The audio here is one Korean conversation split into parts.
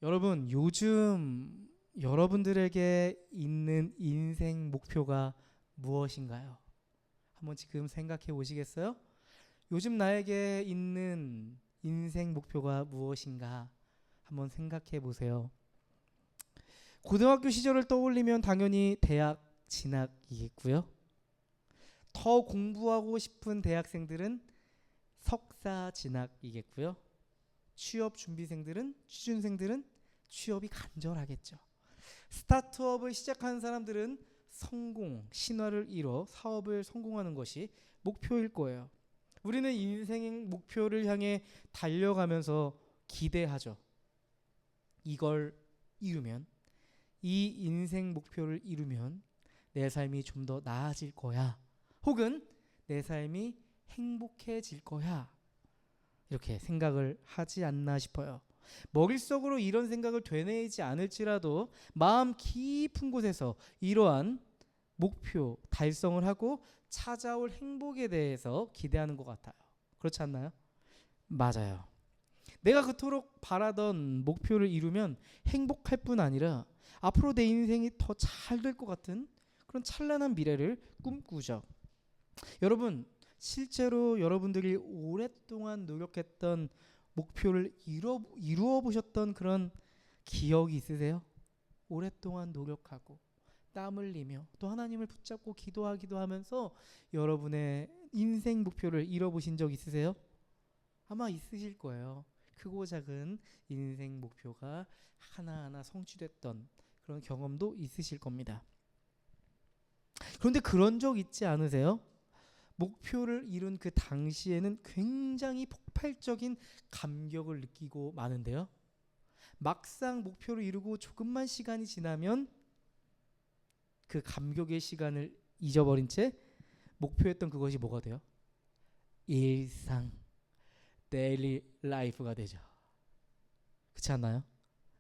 여러분, 요즘 여러분들에게 있는 인생 목표가 무엇인가요? 한번 지금 생각해 보시겠어요? 요즘 나에게 있는 인생 목표가 무엇인가? 한번 생각해 보세요. 고등학교 시절을 떠올리면 당연히 대학 진학이겠고요. 더 공부하고 싶은 대학생들은 석사 진학이겠고요. 취준생들은 취업이 간절하겠죠. 스타트업을 시작하는 사람들은 신화를 이뤄 사업을 성공하는 것이 목표일 거예요. 우리는 인생 목표를 향해 달려가면서 기대하죠. 이걸 이루면, 이 인생 목표를 이루면 내 삶이 좀 더 나아질 거야. 혹은 내 삶이 행복해질 거야. 이렇게 생각을 하지 않나 싶어요. 머릿속으로 이런 생각을 되뇌이지 않을지라도 마음 깊은 곳에서 이러한 목표 달성을 하고 찾아올 행복에 대해서 기대하는 것 같아요. 그렇지 않나요? 맞아요. 내가 그토록 바라던 목표를 이루면 행복할 뿐 아니라 앞으로 내 인생이 더 잘 될 것 같은 그런 찬란한 미래를 꿈꾸죠. 여러분, 실제로 여러분들이 오랫동안 노력했던 목표를 이루어 보셨던 그런 기억이 있으세요? 오랫동안 노력하고 땀 흘리며 또 하나님을 붙잡고 기도하기도 하면서 여러분의 인생 목표를 이뤄 보신 적 있으세요? 아마 있으실 거예요. 크고 작은 인생 목표가 하나하나 성취됐던 그런 경험도 있으실 겁니다. 그런데 그런 적 있지 않으세요? 목표를 이룬 그 당시에는 굉장히 폭발적인 감격을 느끼고 마는데요. 막상 목표를 이루고 조금만 시간이 지나면 그 감격의 시간을 잊어버린 채 목표했던 그것이 뭐가 돼요? 일상, 데일리 라이프가 되죠. 그렇지 않나요?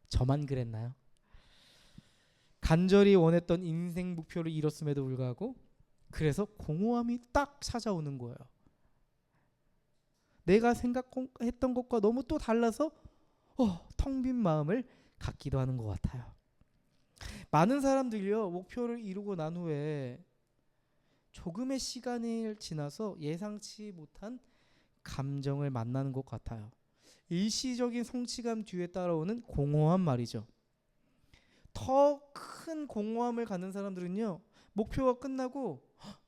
저만 그랬나요? 간절히 원했던 인생 목표를 이뤘음에도 불구하고 그래서 공허함이 딱 찾아오는 거예요. 내가 생각했던 것과 너무 또 달라서 텅 빈 마음을 갖기도 하는 것 같아요. 많은 사람들이요, 목표를 이루고 난 후에 조금의 시간이 지나서 예상치 못한 감정을 만나는 것 같아요. 일시적인 성취감 뒤에 따라오는 공허함 말이죠. 더 큰 공허함을 갖는 사람들은요, 목표가 끝나고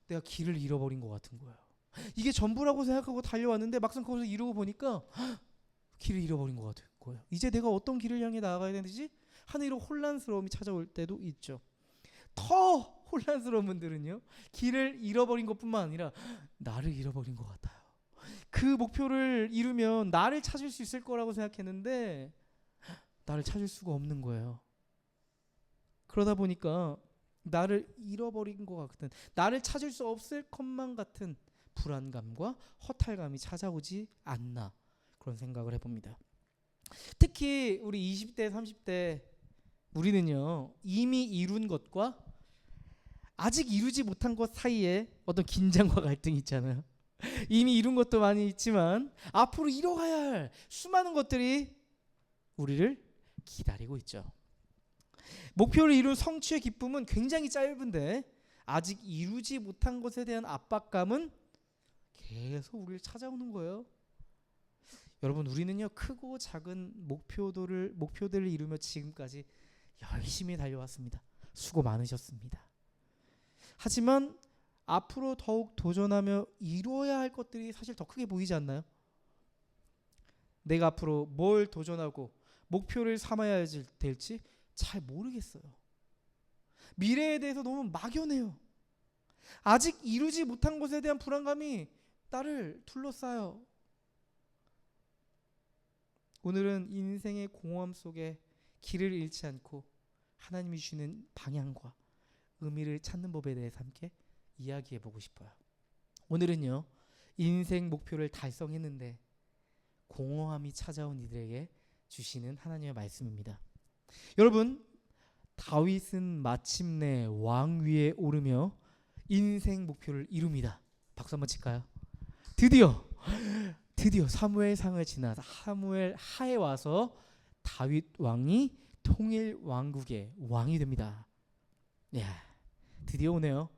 내가 길을 잃어버린 것 같은 거예요. 이게 전부라고 생각하고 달려왔는데 막상 거기서 이루고 보니까 길을 잃어버린 것 같은 거예요. 이제 내가 어떤 길을 향해 나아가야 되는지 하늘로 혼란스러움이 찾아올 때도 있죠. 더 혼란스러운 분들은요, 길을 잃어버린 것뿐만 아니라 나를 잃어버린 것 같아요. 그 목표를 이루면 나를 찾을 수 있을 거라고 생각했는데 나를 찾을 수가 없는 거예요. 그러다 보니까 나를 잃어버린 것 같은, 나를 찾을 수 없을 것만 같은 불안감과 허탈감이 찾아오지 않나, 그런 생각을 해봅니다. 특히 우리 20대, 30대 우리는요, 이미 이룬 것과 아직 이루지 못한 것 사이에 어떤 긴장과 갈등이 있잖아요. 이미 이룬 것도 많이 있지만 앞으로 이뤄가야 할 수많은 것들이 우리를 기다리고 있죠. 목표를 이룬 성취의 기쁨은 굉장히 짧은데 아직 이루지 못한 것에 대한 압박감은 계속 우리를 찾아오는 거예요. 여러분, 우리는요, 크고 작은 목표들을 이루며 지금까지 열심히 달려왔습니다. 수고 많으셨습니다. 하지만 앞으로 더욱 도전하며 이루어야 할 것들이 사실 더 크게 보이지 않나요? 내가 앞으로 뭘 도전하고 목표를 삼아야 될지 잘 모르겠어요. 미래에 대해서 너무 막연해요. 아직 이루지 못한 것에 대한 불안감이 나를 둘러싸요. 오늘은 인생의 공허함 속에 길을 잃지 않고 하나님이 주시는 방향과 의미를 찾는 법에 대해서 함께 이야기해 보고 싶어요. 오늘은요, 인생 목표를 달성했는데 공허함이 찾아온 이들에게 주시는 하나님의 말씀입니다. 여러분, 다윗은 마침내 왕 위에 오르며 인생 목표를 이룹니다. 박수 한번 칠까요? 드디어 사무엘상을 지나서 사무엘 하에 와서 다윗 왕이 통일 왕국의 왕이 됩니다. 야, 드디어 오네요.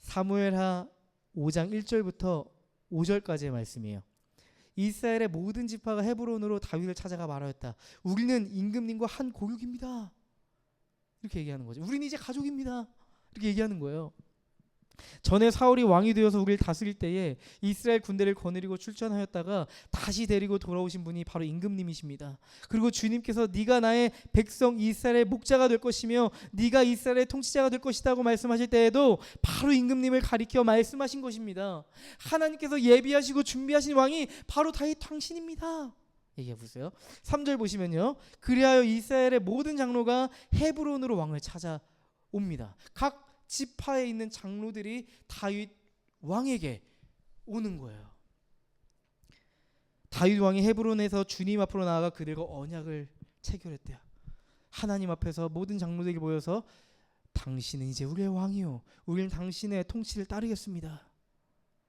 사무엘하 5장 1절부터 5절까지의 말씀이에요. 이스라엘의 모든 지파가 헤브론으로 다윗을 찾아가 말하였다. 우리는 임금님과 한 고육입니다. 이렇게 얘기하는 거죠. 우리는 이제 가족입니다. 이렇게 얘기하는 거예요. 전에 사울이 왕이 되어서 우리를 다스릴 때에 이스라엘 군대를 거느리고 출전하였다가 다시 데리고 돌아오신 분이 바로 임금님이십니다. 그리고 주님께서 네가 나의 백성 이스라엘의 목자가 될 것이며 네가 이스라엘의 통치자가 될 것이라고 말씀하실 때에도 바로 임금님을 가리켜 말씀하신 것입니다. 하나님께서 예비하시고 준비하신 왕이 바로 다윗 당신입니다. 얘기해 보세요. 3절 보시면요. 그리하여 이스라엘의 모든 장로가 헤브론으로 왕을 찾아옵니다. 각 지파에 있는 장로들이 다윗 왕에게 오는 거예요. 다윗 왕이 헤브론에서 주님 앞으로 나아가 그들과 언약을 체결했대요. 하나님 앞에서 모든 장로들이 모여서 당신은 이제 우리의 왕이요, 우리는 당신의 통치를 따르겠습니다.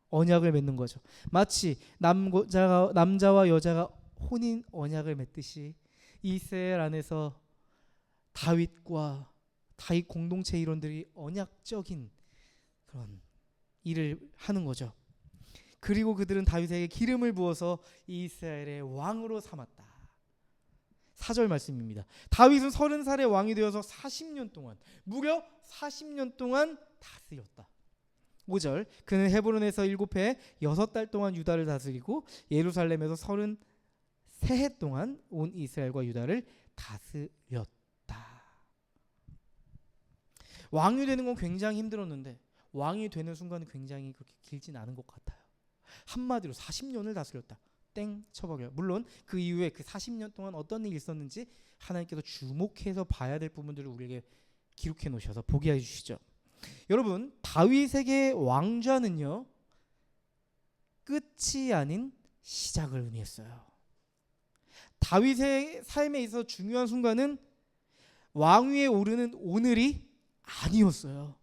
언약을 맺는 거죠. 마치 남자와 여자가 혼인 언약을 맺듯이 이스라엘 안에서 다윗과 다윗 공동체 일원들이 언약적인 그런 일을 하는 거죠. 그리고 그들은 다윗에게 기름을 부어서 이스라엘의 왕으로 삼았다. 4절 말씀입니다. 다윗은 30살의 왕이 되어서 40년 동안, 무려 40년 동안 다스렸다. 5절 그는 헤브론에서 7해 6달 동안 유다를 다스리고 예루살렘에서 33해 동안 온 이스라엘과 유다를 다스렸다. 왕이 되는 건 굉장히 힘들었는데 왕이 되는 순간은 굉장히 그렇게 길진 않은 것 같아요. 한마디로 40년을 다스렸다. 땡 쳐박아요. 물론 그 이후에 그 40년 동안 어떤 일이 있었는지 하나님께서 주목해서 봐야 될 부분들을 우리에게 기록해 놓으셔서 보게 해주시죠. 여러분, 다윗에게 왕좌는요, 끝이 아닌 시작을 의미했어요. 다윗의 삶에 있어서 중요한 순간은 왕위에 오르는 오늘이 아니었어요.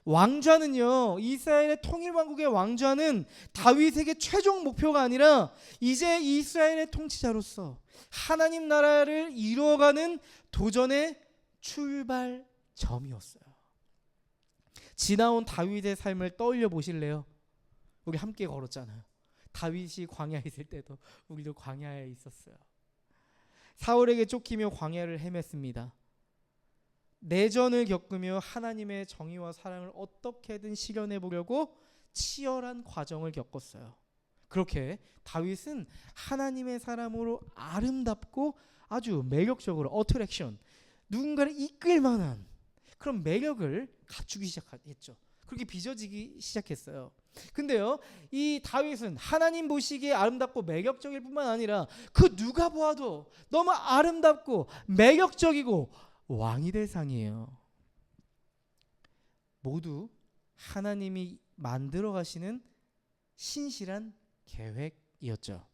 왕좌는요, 이스라엘의 통일왕국의 왕좌는 다윗에게 최종 목표가 아니라 이제 이스라엘의 통치자로서 하나님 나라를 이루어가는 도전의 출발점이었어요. 지나온 다윗의 삶을 떠올려 보실래요? 우리 함께 걸었잖아요. 다윗이 광야에 있을 때도 우리도 광야에 있었어요. 사울에게 쫓기며 광야를 헤맸습니다. 내전을 겪으며 하나님의 정의와 사랑을 어떻게든 실현해 보려고 치열한 과정을 겪었어요. 그렇게 다윗은 하나님의 사람으로 아름답고 아주 매력적으로 어트랙션, 누군가를 이끌 만한 그런 매력을 갖추기 시작했죠. 그렇게 빚어지기 시작했어요. 근데요, 이 다윗은 하나님 보시기에 아름답고 매력적일 뿐만 아니라 그 누가 보아도 너무 아름답고 매력적이고 왕이 될 상이에요. 모두 하나님이 만들어 가시는 신실한 계획이었죠.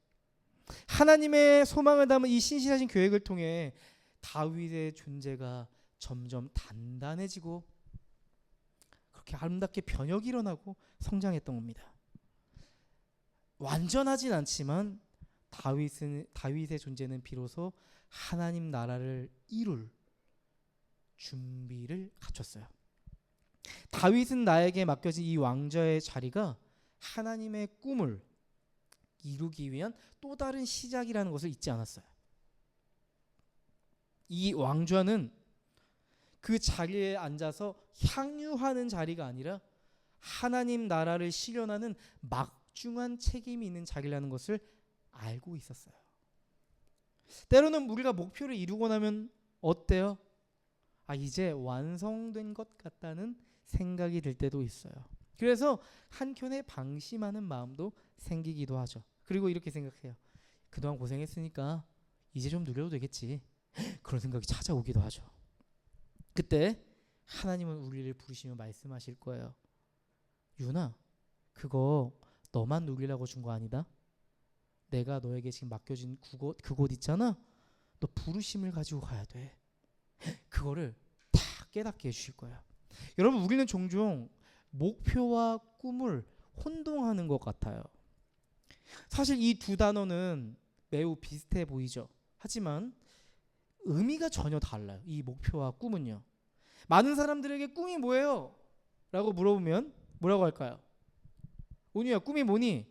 하나님의 소망을 담은 이 신실하신 계획을 통해 다윗의 존재가 점점 단단해지고 그렇게 아름답게 변혁이 일어나고 성장했던 겁니다. 완전하진 않지만 다윗의 존재는 비로소 하나님 나라를 이룰 준비를 갖췄어요. 다윗은 나에게 맡겨진 이 왕좌의 자리가 하나님의 꿈을 이루기 위한 또 다른 시작이라는 것을 잊지 않았어요. 이 왕좌는 그 자리에 앉아서 향유하는 자리가 아니라 하나님 나라를 실현하는 막중한 책임이 있는 자리라는 것을 알고 있었어요. 때로는 우리가 목표를 이루고 나면 어때요? 이제 완성된 것 같다는 생각이 들 때도 있어요. 그래서 한켠에 방심하는 마음도 생기기도 하죠. 그리고 이렇게 생각해요. 그동안 고생했으니까 이제 좀 누려도 되겠지. 그런 생각이 찾아오기도 하죠. 그때 하나님은 우리를 부르시며 말씀하실 거예요. 유나, 그거 너만 누리라고 준 거 아니다. 내가 너에게 지금 맡겨진 그곳 있잖아. 너 부르심을 가지고 가야 돼. 그거를 다 깨닫게 해주실 거예요. 여러분, 우리는 종종 목표와 꿈을 혼동하는 것 같아요. 사실 이 두 단어는 매우 비슷해 보이죠. 하지만 의미가 전혀 달라요. 이 목표와 꿈은요. 많은 사람들에게 꿈이 뭐예요? 라고 물어보면 뭐라고 할까요? 온유야, 꿈이 뭐니?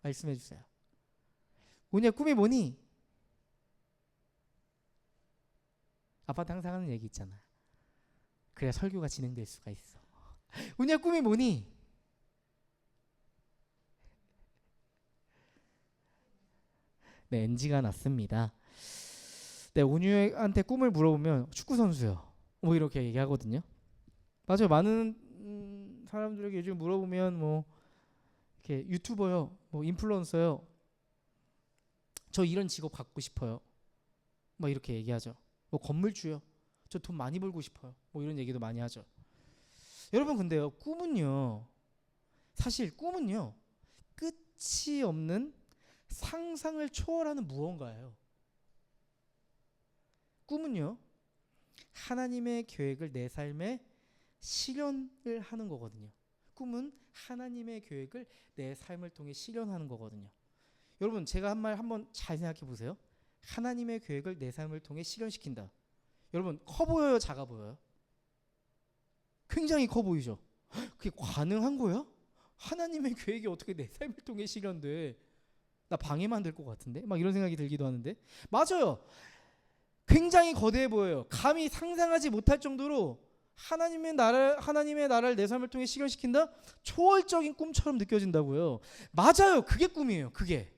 말씀해 주세요. 온유야, 꿈이 뭐니? 아빠한테 항상 하는 얘기 있잖아. 그래야 설교가 진행될 수가 있어. 온유야, 꿈이 뭐니? 네, NG가 났습니다. 네, 온유한테 꿈을 물어보면 축구 선수요. 뭐 이렇게 얘기하거든요. 맞아요. 많은 사람들에게 요즘 물어보면 뭐 이렇게 유튜버요, 뭐 인플루언서요. 저 이런 직업 갖고 싶어요. 뭐 이렇게 얘기하죠. 뭐 건물주요. 저 돈 많이 벌고 싶어요. 뭐 이런 얘기도 많이 하죠. 여러분 근데요, 꿈은요. 사실 꿈은요. 끝이 없는 상상을 초월하는 무언가예요. 꿈은요. 하나님의 계획을 내 삶에 실현을 하는 거거든요. 꿈은 하나님의 계획을 내 삶을 통해 실현하는 거거든요. 여러분 제가 한 말 한번 잘 생각해 보세요. 하나님의 계획을 내 삶을 통해 실현시킨다. 여러분 커 보여요, 작아 보여요? 굉장히 커 보이죠. 그게 가능한 거야? 하나님의 계획이 어떻게 내 삶을 통해 실현돼? 나 방해만 될 것 같은데? 막 이런 생각이 들기도 하는데. 맞아요. 굉장히 거대해 보여요. 감히 상상하지 못할 정도로 하나님의 나라를 내 삶을 통해 실현시킨다? 초월적인 꿈처럼 느껴진다고요. 맞아요. 그게 꿈이에요. 그게.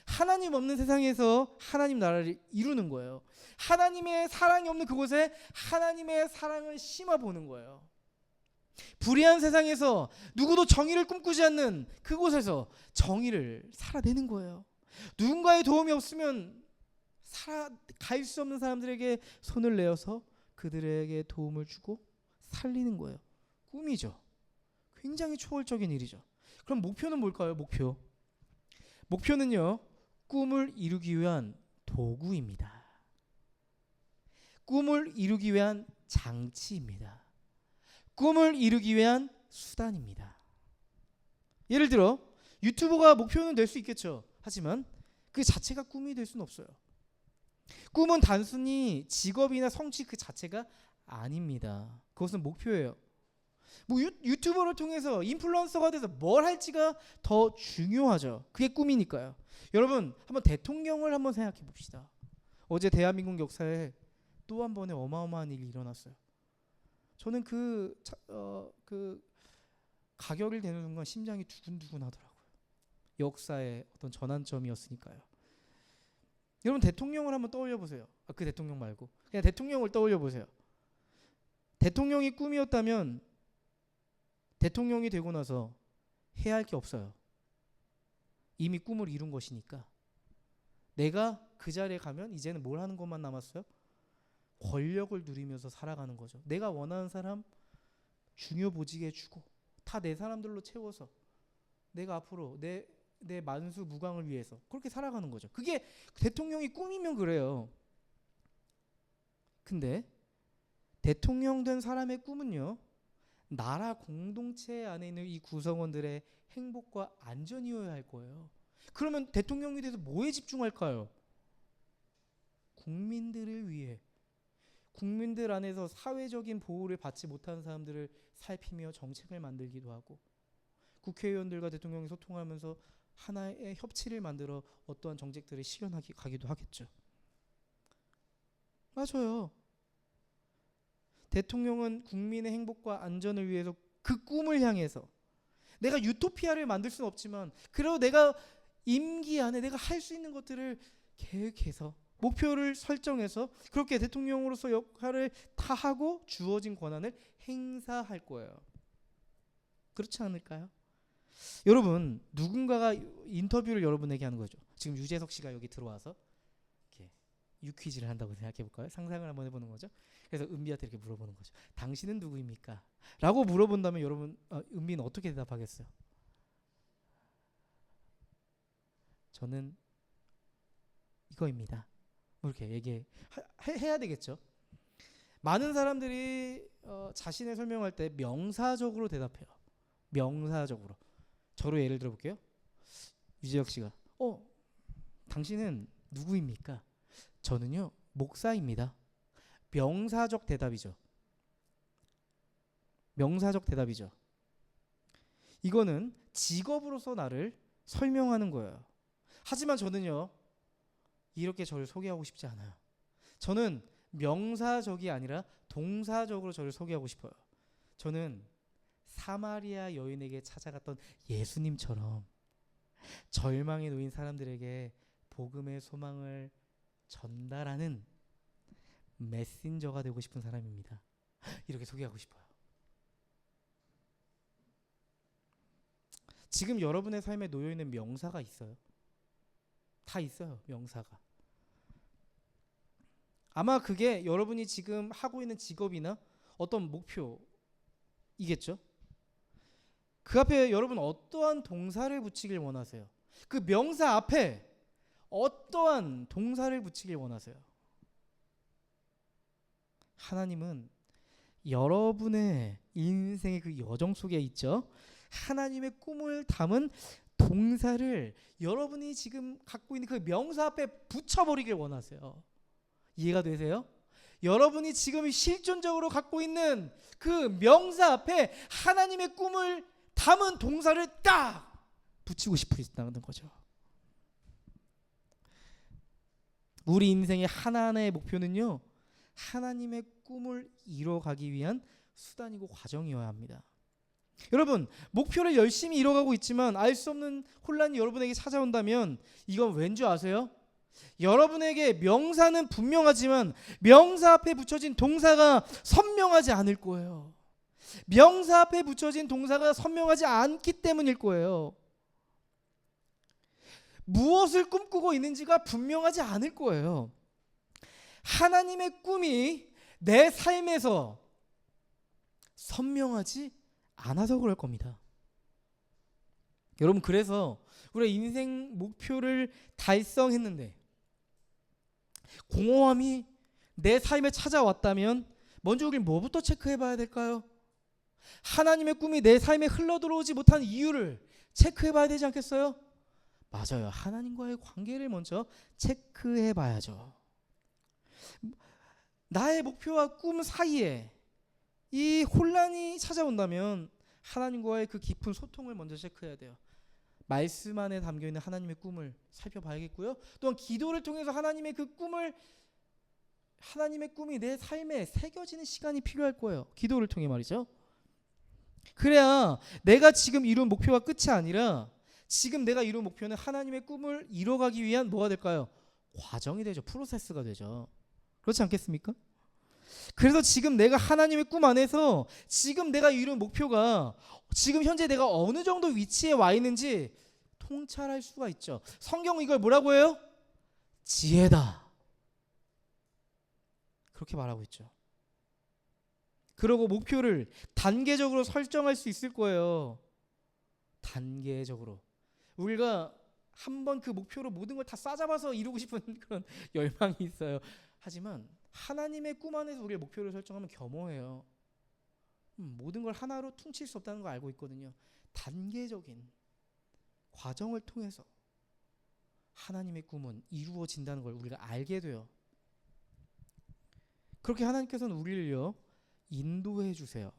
하나님 없는 세상에서 하나님 나라를 이루는 거예요. 하나님의 사랑이 없는 그곳에 하나님의 사랑을 심어보는 거예요. 불의한 세상에서 누구도 정의를 꿈꾸지 않는 그곳에서 정의를 살아내는 거예요. 누군가의 도움이 없으면 갈 수 없는 사람들에게 손을 내어서 그들에게 도움을 주고 살리는 거예요. 꿈이죠. 굉장히 초월적인 일이죠. 그럼 목표는 뭘까요? 목표는요. 꿈을 이루기 위한 도구입니다. 꿈을 이루기 위한 장치입니다. 꿈을 이루기 위한 수단입니다. 예를 들어 유튜버가 목표는 될 수 있겠죠. 하지만 그 자체가 꿈이 될 수는 없어요. 꿈은 단순히 직업이나 성취 그 자체가 아닙니다. 그것은 목표예요. 뭐 유튜버를 통해서 인플루언서가 돼서 뭘 할지가 더 중요하죠. 그게 꿈이니까요. 여러분 한번 대통령을 한번 생각해 봅시다. 어제 대한민국 역사에 또 한 번의 어마어마한 일이 일어났어요. 저는 그 가결이 되는 순간 심장이 두근두근 하더라고요. 역사의 어떤 전환점이었으니까요. 여러분 대통령을 한번 떠올려 보세요. 그 대통령 말고 그냥 대통령을 떠올려 보세요. 대통령이 꿈이었다면 대통령이 되고 나서 해야 할 게 없어요. 이미 꿈을 이룬 것이니까. 내가 그 자리에 가면 이제는 뭘 하는 것만 남았어요? 권력을 누리면서 살아가는 거죠. 내가 원하는 사람 중요 보직에 주고 다 내 사람들로 채워서 내가 앞으로 내 만수 무강을 위해서 그렇게 살아가는 거죠. 그게 대통령이 꿈이면 그래요. 근데 대통령 된 사람의 꿈은요. 나라 공동체 안에 있는 이 구성원들의 행복과 안전이어야 할 거예요. 그러면 대통령이 돼서 뭐에 집중할까요? 국민들을 위해, 국민들 안에서 사회적인 보호를 받지 못하는 사람들을 살피며 정책을 만들기도 하고, 국회의원들과 대통령이 소통하면서 하나의 협치를 만들어 어떠한 정책들을 실현하기 가기도 하겠죠. 맞아요. 대통령은 국민의 행복과 안전을 위해서 그 꿈을 향해서 내가 유토피아를 만들 수는 없지만 그래도 내가 임기 안에 내가 할 수 있는 것들을 계획해서 목표를 설정해서 그렇게 대통령으로서 역할을 다하고 주어진 권한을 행사할 거예요. 그렇지 않을까요? 여러분 누군가가 인터뷰를 여러분에게 하는 거죠. 지금 유재석 씨가 여기 들어와서 이렇게 유퀴즈를 한다고 생각해 볼까요? 상상을 한번 해보는 거죠. 그래서 은비한테 이렇게 물어보는 거죠. 당신은 누구입니까? 라고 물어본다면 여러분 은비는 어떻게 대답하겠어요? 저는 이거입니다. 이렇게 얘기해야 되겠죠. 많은 사람들이 자신의 설명할 때 명사적으로 대답해요. 명사적으로. 저로 예를 들어 볼게요. 유재혁 씨가 당신은 누구입니까? 저는요 목사입니다. 명사적 대답이죠. 명사적 대답이죠. 이거는 직업으로서 나를 설명하는 거예요. 하지만 저는요 이렇게 저를 소개하고 싶지 않아요. 저는 명사적이 아니라 동사적으로 저를 소개하고 싶어요. 저는 사마리아 여인에게 찾아갔던 예수님처럼 절망에 놓인 사람들에게 복음의 소망을 전달하는 메신저가 되고 싶은 사람입니다. 이렇게 소개하고 싶어요. 지금 여러분의 삶에 놓여있는 명사가 있어요. 다 있어요. 명사가. 아마 그게 여러분이 지금 하고 있는 직업이나 어떤 목표이겠죠. 그 앞에 여러분 어떠한 동사를 붙이길 원하세요? 그 명사 앞에 어떠한 동사를 붙이길 원하세요? 하나님은 여러분의 인생의 그 여정 속에 있죠. 하나님의 꿈을 담은 동사를 여러분이 지금 갖고 있는 그 명사 앞에 붙여버리길 원하세요. 이해가 되세요? 여러분이 지금 실존적으로 갖고 있는 그 명사 앞에 하나님의 꿈을 담은 동사를 딱 붙이고 싶으시다는 거죠. 우리 인생의 하나하나의 목표는요, 하나님의 꿈을 이뤄가기 위한 수단이고 과정이어야 합니다. 여러분, 목표를 열심히 이뤄가고 있지만 알 수 없는 혼란이 여러분에게 찾아온다면 이건 왠지 아세요? 여러분에게 명사는 분명하지만 명사 앞에 붙여진 동사가 선명하지 않을 거예요. 명사 앞에 붙여진 동사가 선명하지 않기 때문일 거예요. 무엇을 꿈꾸고 있는지가 분명하지 않을 거예요. 하나님의 꿈이 내 삶에서 선명하지 않아서 그럴 겁니다. 여러분, 그래서 우리 인생 목표를 달성했는데 공허함이 내 삶에 찾아왔다면 먼저 우리는 뭐부터 체크해 봐야 될까요? 하나님의 꿈이 내 삶에 흘러들어오지 못한 이유를 체크해 봐야 되지 않겠어요? 맞아요. 하나님과의 관계를 먼저 체크해 봐야죠. 나의 목표와 꿈 사이에 이 혼란이 찾아온다면 하나님과의 그 깊은 소통을 먼저 체크해야 돼요. 말씀 안에 담겨있는 하나님의 꿈을 살펴봐야겠고요. 또한 기도를 통해서 하나님의 그 꿈을, 하나님의 꿈이 내 삶에 새겨지는 시간이 필요할 거예요. 기도를 통해 말이죠. 그래야 내가 지금 이룬 목표가 끝이 아니라 지금 내가 이룬 목표는 하나님의 꿈을 이뤄가기 위한 뭐가 될까요? 과정이 되죠. 프로세스가 되죠. 그렇지 않겠습니까? 그래서 지금 내가 하나님의 꿈 안에서 지금 내가 이룬 목표가 지금 현재 내가 어느 정도 위치에 와 있는지 통찰할 수가 있죠. 성경은 이걸 뭐라고 해요? 지혜다. 그렇게 말하고 있죠. 그리고 목표를 단계적으로 설정할 수 있을 거예요. 단계적으로. 우리가 한번 그 목표로 모든 걸 다 싸잡아서 이루고 싶은 그런 열망이 있어요. 하지만 하나님의 꿈 안에서 우리의 목표를 설정하면 겸허해요. 모든 걸 하나로 퉁칠 수 없다는 걸 알고 있거든요. 단계적인 과정을 통해서 하나님의 꿈은 이루어진다는 걸 우리가 알게 돼요. 그렇게 하나님께서는 우리를요 인도해 주세요.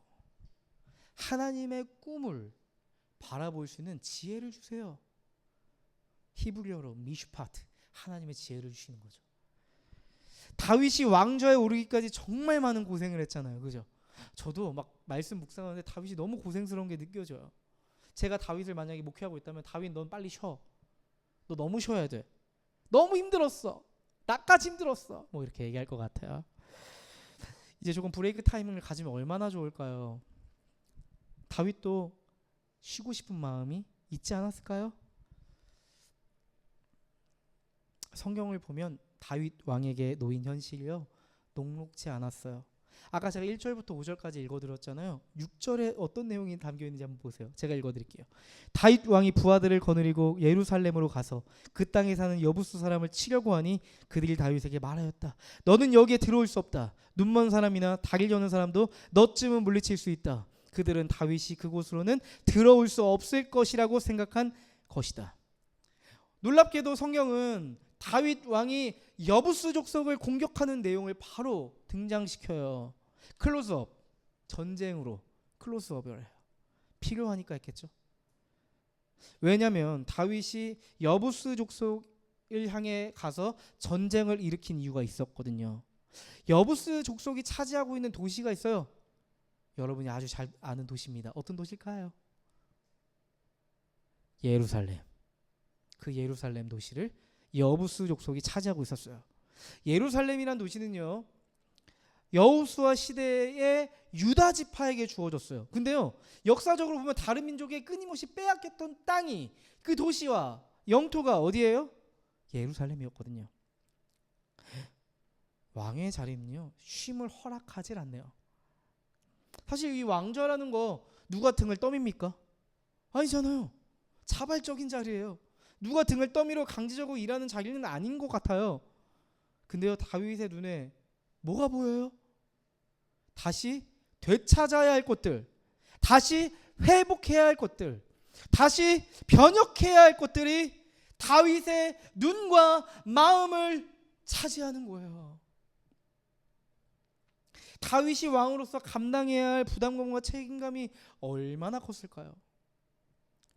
하나님의 꿈을 바라볼 수 있는 지혜를 주세요. 히브리어로 미슈파트, 하나님의 지혜를 주시는 거죠. 다윗이 왕좌에 오르기까지 정말 많은 고생을 했잖아요. 그죠? 저도 막 말씀 묵상하는데 다윗이 너무 고생스러운 게 느껴져요. 제가 다윗을 만약에 목회하고 있다면 다윗 넌 빨리 쉬어. 너 너무 쉬어야 돼. 너무 힘들었어. 나까지 힘들었어. 뭐 이렇게 얘기할 것 같아요. 이제 조금 브레이크 타이밍을 가지면 얼마나 좋을까요? 다윗도 쉬고 싶은 마음이 있지 않았을까요? 성경을 보면 다윗 왕에게 놓인 현실이요 녹록지 않았어요. 아까 제가 1절부터 5절까지 읽어드렸잖아요. 6절에 어떤 내용이 담겨있는지 한번 보세요. 제가 읽어드릴게요. 다윗 왕이 부하들을 거느리고 예루살렘으로 가서 그 땅에 사는 여부수 사람을 치려고 하니 그들이 다윗에게 말하였다. 너는 여기에 들어올 수 없다. 눈먼 사람이나 다리 저는 사람도 너쯤은 물리칠 수 있다. 그들은 다윗이 그곳으로는 들어올 수 없을 것이라고 생각한 것이다. 놀랍게도 성경은 다윗 왕이 여부스 족속을 공격하는 내용을 바로 등장시켜요. 클로즈업, 전쟁으로 클로즈업을 해요. 필요하니까 했겠죠. 왜냐하면 다윗이 여부스 족속을 향해 가서 전쟁을 일으킨 이유가 있었거든요. 여부스 족속이 차지하고 있는 도시가 있어요. 여러분이 아주 잘 아는 도시입니다. 어떤 도시일까요? 예루살렘. 그 예루살렘 도시를 여부스 족속이 차지하고 있었어요. 예루살렘이란 도시는요, 여호수아 시대에 유다 지파에게 주어졌어요. 근데요, 역사적으로 보면 다른 민족에 끊임없이 빼앗겼던 땅이, 그 도시와 영토가 어디예요? 예루살렘이었거든요. 왕의 자리는요, 쉼을 허락하질 않네요. 사실 이 왕좌라는 거 누가 등을 떠밉니까? 아니잖아요. 자발적인 자리예요. 누가 등을 떠밀어 강제적으로 일하는 자리는 아닌 것 같아요. 근데요, 다윗의 눈에 뭐가 보여요? 다시 되찾아야 할 것들, 다시 회복해야 할 것들, 다시 변혁해야 할 것들이 다윗의 눈과 마음을 차지하는 거예요. 다윗이 왕으로서 감당해야 할 부담감과 책임감이 얼마나 컸을까요?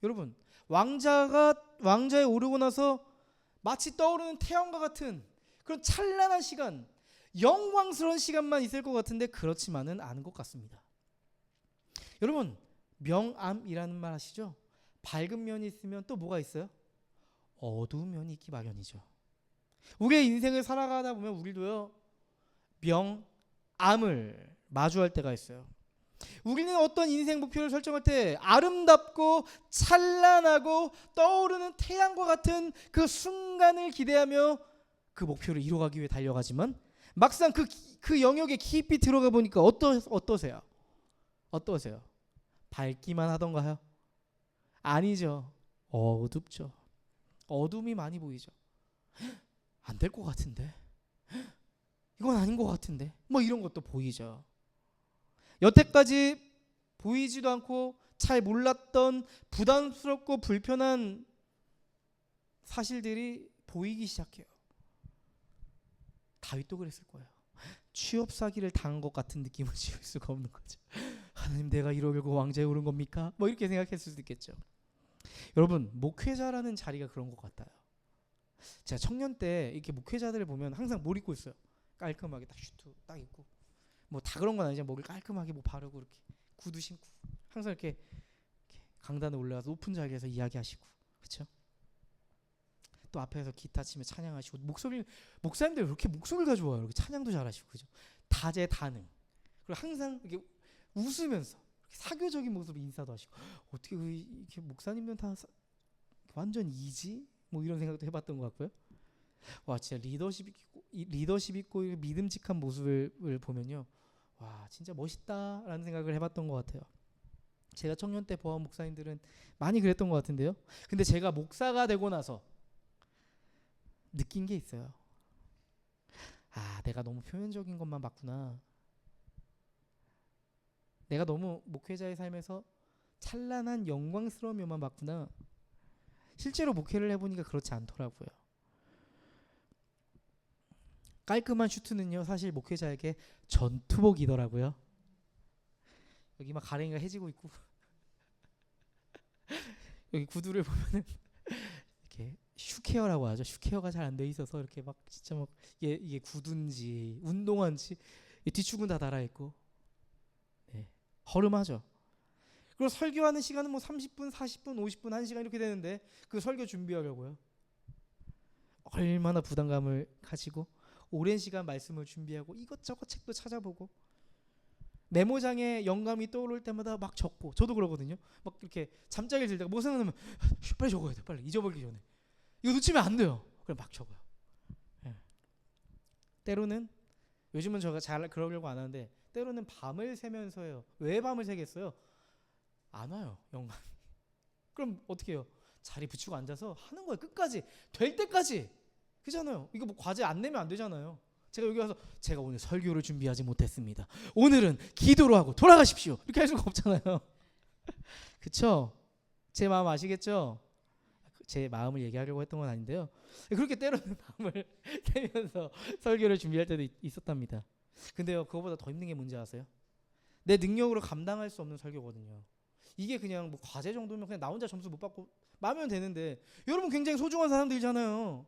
여러분, 왕자에 오르고 나서 마치 떠오르는 태양과 같은 그런 찬란한 시간, 영광스러운 시간만 있을 것 같은데 그렇지만은 않은 것 같습니다. 여러분, 명암이라는 말 아시죠? 밝은 면이 있으면 또 뭐가 있어요? 어두운 면이 있기 마련이죠. 우리의 인생을 살아가다 보면 우리도요, 명암을 마주할 때가 있어요. 우리는 어떤 인생 목표를 설정할 때 아름답고 찬란하고 떠오르는 태양과 같은 그 순간을 기대하며 그 목표를 이루어가기 위해 달려가지만 막상 그 영역에 깊이 들어가 보니까 어떠세요? 밝기만 하던가요? 아니죠. 어둡죠. 어둠이 많이 보이죠. 안 될 것 같은데, 이건 아닌 것 같은데, 뭐 이런 것도 보이죠. 여태까지 보이지도 않고 잘 몰랐던 부담스럽고 불편한 사실들이 보이기 시작해요. 다윗도 그랬을 거예요. 취업 사기를 당한 것 같은 느낌을 지울 수가 없는 거죠. 하나님, 내가 이러려고 왕좌에 오른 겁니까? 뭐 이렇게 생각했을 수도 있겠죠. 여러분, 목회자라는 자리가 그런 것 같아요. 제가 청년 때 이렇게 목회자들을 보면 항상 뭘 입고 있어요? 깔끔하게 딱 슈트 딱 입고, 뭐 다 그런 건 아니지만 머리 깔끔하게 뭐 바르고 이렇게 구두 신고 항상 이렇게 강단에 올라가서 높은 자리에서 이야기하시고, 그렇죠? 또 앞에서 기타 치며 찬양하시고, 목사님들 왜 이렇게 목소리가 좋아요? 이렇게 찬양도 잘하시고, 그죠? 다재다능. 그리고 항상 이렇게 웃으면서 이렇게 사교적인 모습으로 인사도 하시고, 어떻게 이렇게 목사님들은 다 완전 이지? 뭐 이런 생각도 해봤던 것 같고요. 와, 진짜 리더십 있고 믿음직한 모습을 보면요, 와, 진짜 멋있다라는 생각을 해봤던 것 같아요. 제가 청년 때 보아온 목사님들은 많이 그랬던 것 같은데요. 근데 제가 목사가 되고 나서 느낀 게 있어요. 아, 내가 너무 표면적인 것만 봤구나. 내가 너무 목회자의 삶에서 찬란한 영광스러운 면만 봤구나. 실제로 목회를 해보니까 그렇지 않더라고요. 깔끔한 슈트는요, 사실 목회자에게 전투복이더라고요. 여기 막 가랭이가 해지고 있고 여기 구두를 보면은 이렇게 슈케어라고 하죠. 슈케어가 잘 안 돼 있어서 이렇게 막 진짜 막 이게 구두인지 운동화인지 뒤축은 다 달아 있고, 네, 허름하죠. 그리고 설교하는 시간은 뭐 30분, 40분, 50분, 1시간 이렇게 되는데 그 설교 준비하려고요, 얼마나 부담감을 가지고 오랜 시간 말씀을 준비하고 이것저것 책도 찾아보고 메모장에 영감이 떠오를 때마다 막 적고, 저도 그러거든요. 막 이렇게 잠자리를 들다가 뭐 생각나면 빨리 적어야 돼, 빨리 잊어버리기 전에. 이거 놓치면 안 돼요. 그럼 막 적어요. 네. 때로는, 요즘은 제가 잘 그러려고 안 하는데 때로는 밤을 새면서 해요. 왜 밤을 새겠어요? 안 와요, 영감이. 그럼 어떻게 해요? 자리 붙이고 앉아서 하는 거예요. 끝까지 될 때까지. 그잖아요. 이거 뭐 과제 안 내면 안 되잖아요. 제가 여기 와서 제가 오늘 설교를 준비하지 못했습니다. 오늘은 기도로 하고 돌아가십시오. 이렇게 할 수가 없잖아요. 그쵸? 제 마음 아시겠죠? 제 마음을 얘기하려고 했던 건 아닌데요. 그렇게 때로는 마음을 대면서 설교를 준비할 때도 있었답니다. 근데요, 그거보다 더 힘든 게 뭔지 아세요? 내 능력으로 감당할 수 없는 설교거든요. 이게 그냥 뭐 과제 정도면 그냥 나 혼자 점수 못 받고 마면 되는데, 여러분 굉장히 소중한 사람들이잖아요.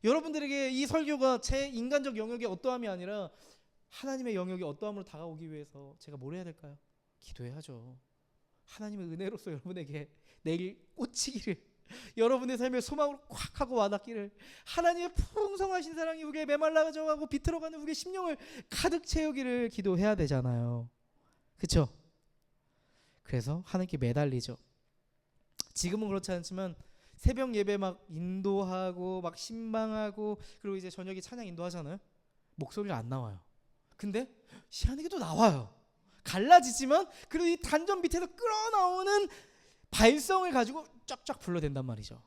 여러분들에게 이 설교가 제 인간적 영역의 어떠함이 아니라 하나님의 영역의 어떠함으로 다가오기 위해서 제가 뭘 해야 될까요? 기도해야죠. 하나님의 은혜로서 여러분에게 내일 꽂히기를, 여러분의 삶의 소망으로 콱 하고 와닿기를, 하나님의 풍성하신 사랑이 우리의 메말라져가고 비틀어가는 우리의 심령을 가득 채우기를 기도해야 되잖아요. 그렇죠? 그래서 하나님께 매달리죠. 지금은 그렇지 않지만 새벽 예배 막 인도하고 막 신방하고 그리고 이제 저녁에 찬양 인도하잖아요. 목소리가 안 나와요. 근데 시안에게 또 나와요. 갈라지지만 그래도 이 단전 밑에서 끌어나오는 발성을 가지고 쫙쫙 불러댄단 말이죠.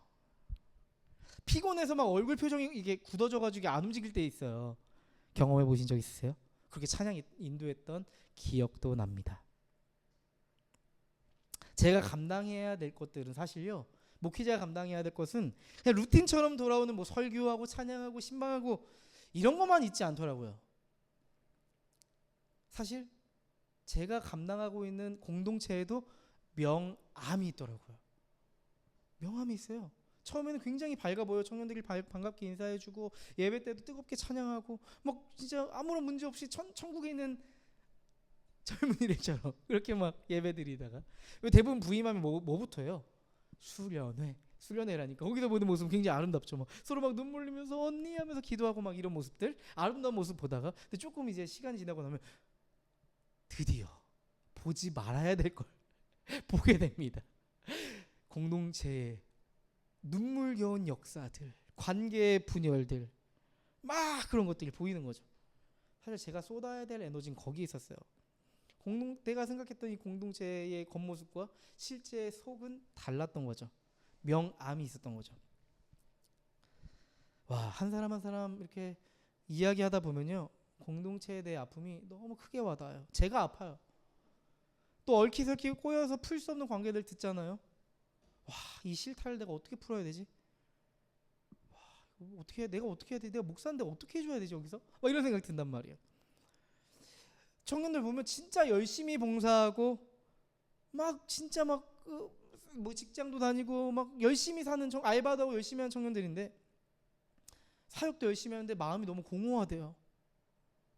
피곤해서 막 얼굴 표정이 이게 굳어져가지고 안 움직일 때 있어요. 경험해 보신 적 있으세요? 그렇게 찬양 인도했던 기억도 납니다. 제가 감당해야 될 것들은 사실요, 목회자가 감당해야 될 것은 그냥 루틴처럼 돌아오는 뭐 설교하고 찬양하고 신방하고 이런 것만 있지 않더라고요. 사실 제가 감당하고 있는 공동체에도 명암이 있더라고요. 명암이 있어요. 처음에는 굉장히 밝아 보여. 청년들이 반갑게 인사해주고 예배 때도 뜨겁게 찬양하고 막 진짜 아무런 문제 없이 천국에 있는 젊은이들처럼 그렇게 막 예배드리다가 대부분 부임하면 뭐부터예요? 수련회라니까. 거기서 보는 모습은 굉장히 아름답죠. 막 서로 막 눈물 흘리면서 언니 하면서 기도하고 막 이런 모습들, 아름다운 모습 보다가 근데 조금 이제 시간이 지나고 나면 드디어 보지 말아야 될 걸 보게 됩니다. 공동체의 눈물겨운 역사들, 관계의 분열들, 막 그런 것들이 보이는 거죠. 사실 제가 쏟아야 될 에너지는 거기에 있었어요. 내가 생각했던 이 공동체의 겉모습과 실제 속은 달랐던 거죠. 명암이 있었던 거죠. 와, 한 사람 한 사람 이렇게 이야기하다 보면요, 공동체에 대해 아픔이 너무 크게 와닿아요. 제가 아파요. 또 얽히설키 꼬여서 풀 수 없는 관계들 듣잖아요. 와, 이 실타를 내가 어떻게 풀어야 되지? 와, 내가 어떻게 해야 되지? 내가 목사인데 어떻게 해줘야 되지 여기서? 막 이런 생각 든단 말이에요. 청년들 보면 진짜 열심히 봉사하고 막 진짜 막 뭐 직장도 다니고 막 열심히 사는 알바도 하고 열심히 하는 청년들인데 사역도 열심히 하는데 마음이 너무 공허하대요.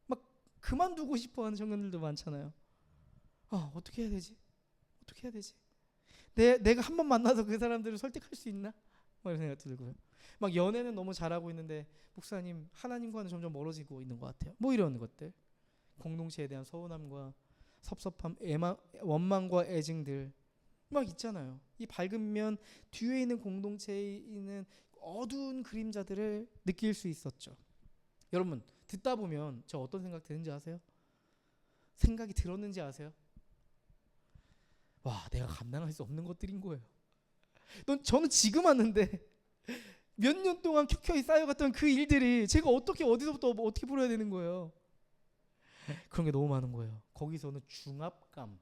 막 그만두고 싶어하는 청년들도 많잖아요. 어떻게 해야 되지? 어떻게 해야 되지? 내가 한 번 만나서 그 사람들을 설득할 수 있나? 막 이런 생각 들고요. 막 연애는 너무 잘하고 있는데 목사님 하나님과는 점점 멀어지고 있는 것 같아요. 뭐 이런 것들. 공동체에 대한 서운함과 섭섭함, 원망과 애증들 막 있잖아요. 이 밝은 면 뒤에 있는 공동체에 있는 어두운 그림자들을 느낄 수 있었죠. 여러분 듣다 보면 저 어떤 생각 드는지 아세요? 생각이 들었는지 아세요? 와, 내가 감당할 수 없는 것들인 거예요. 저는 지금 왔는데 몇 년 동안 켜켜이 쌓여갔던 그 일들이 제가 어디서부터 어떻게 풀어야 되는 거예요. 그런 게 너무 많은 거예요. 거기서는 중압감,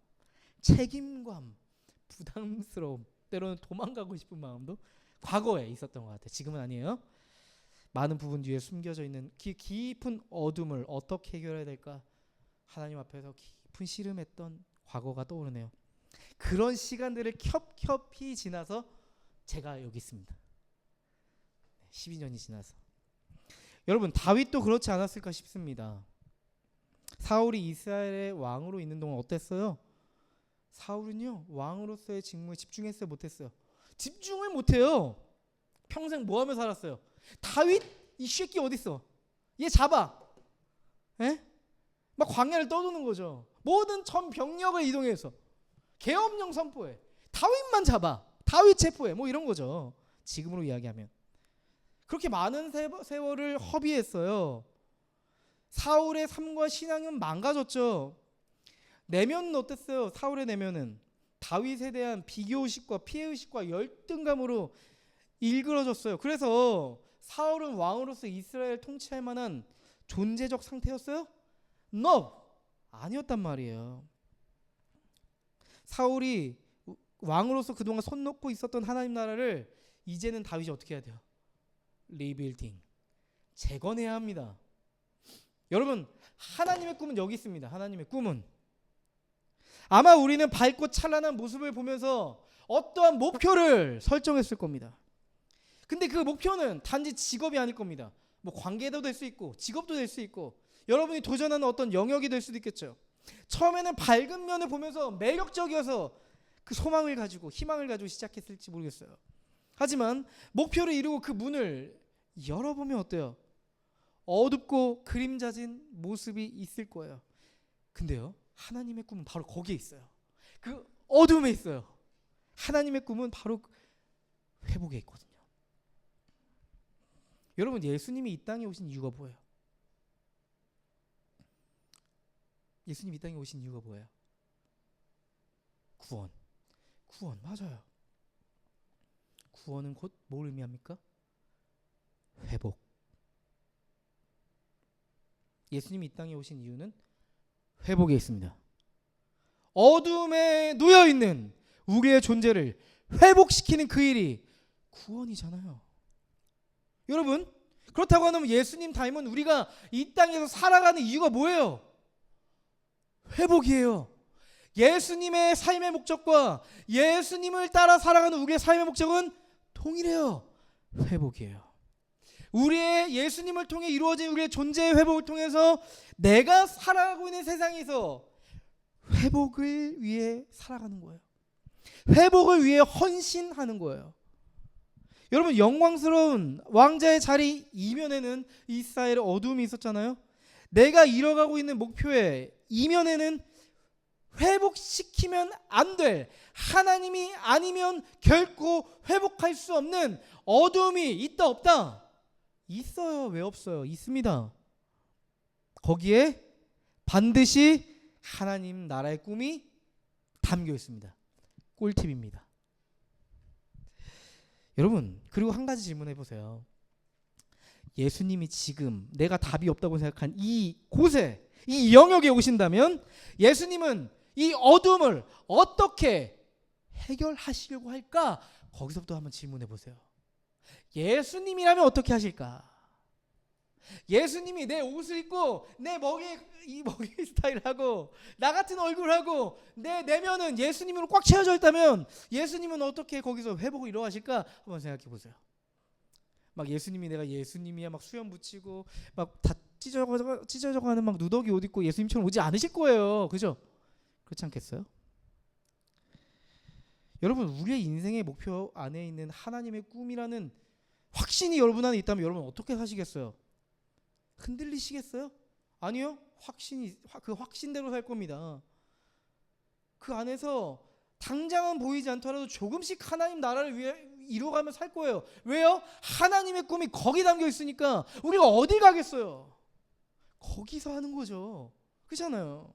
책임감, 부담스러움, 때로는 도망가고 싶은 마음도 과거에 있었던 것 같아요. 지금은 아니에요. 많은 부분 뒤에 숨겨져 있는 깊은 어둠을 어떻게 해결해야 될까? 하나님 앞에서 깊은 씨름했던 과거가 떠오르네요. 그런 시간들을 겹겹이 지나서 제가 여기 있습니다. 12년이 지나서. 여러분 다윗도 그렇지 않았을까 싶습니다. 사울이 이스라엘의 왕으로 있는 동안 어땠어요? 사울은요, 왕으로서의 직무에 집중했어요, 못했어요? 집중을 못해요. 평생 뭐하며 살았어요? 다윗 이 새끼 어딨어? 얘 잡아. 에? 막 광야를 떠도는 거죠. 모든 전 병력을 이동해서 계엄령 선포해. 다윗만 잡아. 다윗 체포해. 뭐 이런 거죠. 지금으로 이야기하면. 그렇게 많은 세월을 허비했어요. 사울의 삶과 신앙은 망가졌죠. 내면은 어땠어요? 사울의 내면은 다윗에 대한 비교의식과 피해의식과 열등감으로 일그러졌어요. 그래서 사울은 왕으로서 이스라엘 통치할 만한 존재적 상태였어요? No! 아니었단 말이에요. 사울이 왕으로서 그동안 손 놓고 있었던 하나님 나라를 이제는 다윗이 어떻게 해야 돼요? 리빌딩, 재건해야 합니다. 여러분, 하나님의 꿈은 여기 있습니다. 하나님의 꿈은 아마 우리는 밝고 찬란한 모습을 보면서 어떠한 목표를 설정했을 겁니다. 근데 그 목표는 단지 직업이 아닐 겁니다. 뭐 관계도 될 수 있고 직업도 될 수 있고 여러분이 도전하는 어떤 영역이 될 수도 있겠죠. 처음에는 밝은 면을 보면서 매력적이어서 그 소망을 가지고 희망을 가지고 시작했을지 모르겠어요. 하지만 목표를 이루고 그 문을 열어보면 어때요? 어둡고 그림자진 모습이 있을 거예요. 근데요, 하나님의 꿈은 바로 거기에 있어요. 그 어둠에 있어요. 하나님의 꿈은 바로 회복에 있거든요. 여러분, 예수님이 이 땅에 오신 이유가 뭐예요? 예수님이 이 땅에 오신 이유가 뭐예요? 구원. 구원, 맞아요. 구원은 곧 뭘 의미합니까? 회복. 예수님이 이 땅에 오신 이유는 회복에 있습니다. 어둠에 놓여있는 우리의 존재를 회복시키는 그 일이 구원이잖아요. 여러분, 그렇다고 하면 예수님 닮은 우리가 이 땅에서 살아가는 이유가 뭐예요? 회복이에요. 예수님의 삶의 목적과 예수님을 따라 살아가는 우리의 삶의 목적은 동일해요. 회복이에요. 우리의 예수님을 통해 이루어진 우리의 존재의 회복을 통해서 내가 살아가고 있는 세상에서 회복을 위해 살아가는 거예요. 회복을 위해 헌신하는 거예요. 여러분, 영광스러운 왕자의 자리 이면에는 이스라엘의 어둠이 있었잖아요. 내가 이뤄가고 있는 목표의 이면에는 회복시키면 안 될, 하나님이 아니면 결코 회복할 수 없는 어둠이 있다 없다? 있어요. 왜 없어요? 있습니다. 거기에 반드시 하나님 나라의 꿈이 담겨 있습니다. 꿀팁입니다. 여러분, 그리고 한 가지 질문해 보세요. 예수님이 지금 내가 답이 없다고 생각한 이 곳에, 이 영역에 오신다면 예수님은 이 어둠을 어떻게 해결하시려고 할까? 거기서부터 한번 질문해 보세요. 예수님이라면 어떻게 하실까? 예수님이 내 옷을 입고 내 머리 스타일하고 나 같은 얼굴하고 내 내면은 예수님으로 꽉 채워져 있다면 예수님은 어떻게 거기서 회복을 이루어하실까? 한번 생각해 보세요. 막 예수님이 내가 예수님이야 막 수염 붙이고 막 다 찢어져가는 막 누더기 옷 입고 예수님처럼 오지 않으실 거예요. 그죠? 그렇지 않겠어요? 여러분, 우리의 인생의 목표 안에 있는 하나님의 꿈이라는 확신이 여러분 안에 있다면 여러분 어떻게 사시겠어요? 흔들리시겠어요? 아니요. 그 확신대로 살 겁니다. 그 안에서 당장은 보이지 않더라도 조금씩 하나님 나라를 위해 이루어가며 살 거예요. 왜요? 하나님의 꿈이 거기 담겨 있으니까 우리가 어디 가겠어요? 거기서 하는 거죠. 그렇잖아요.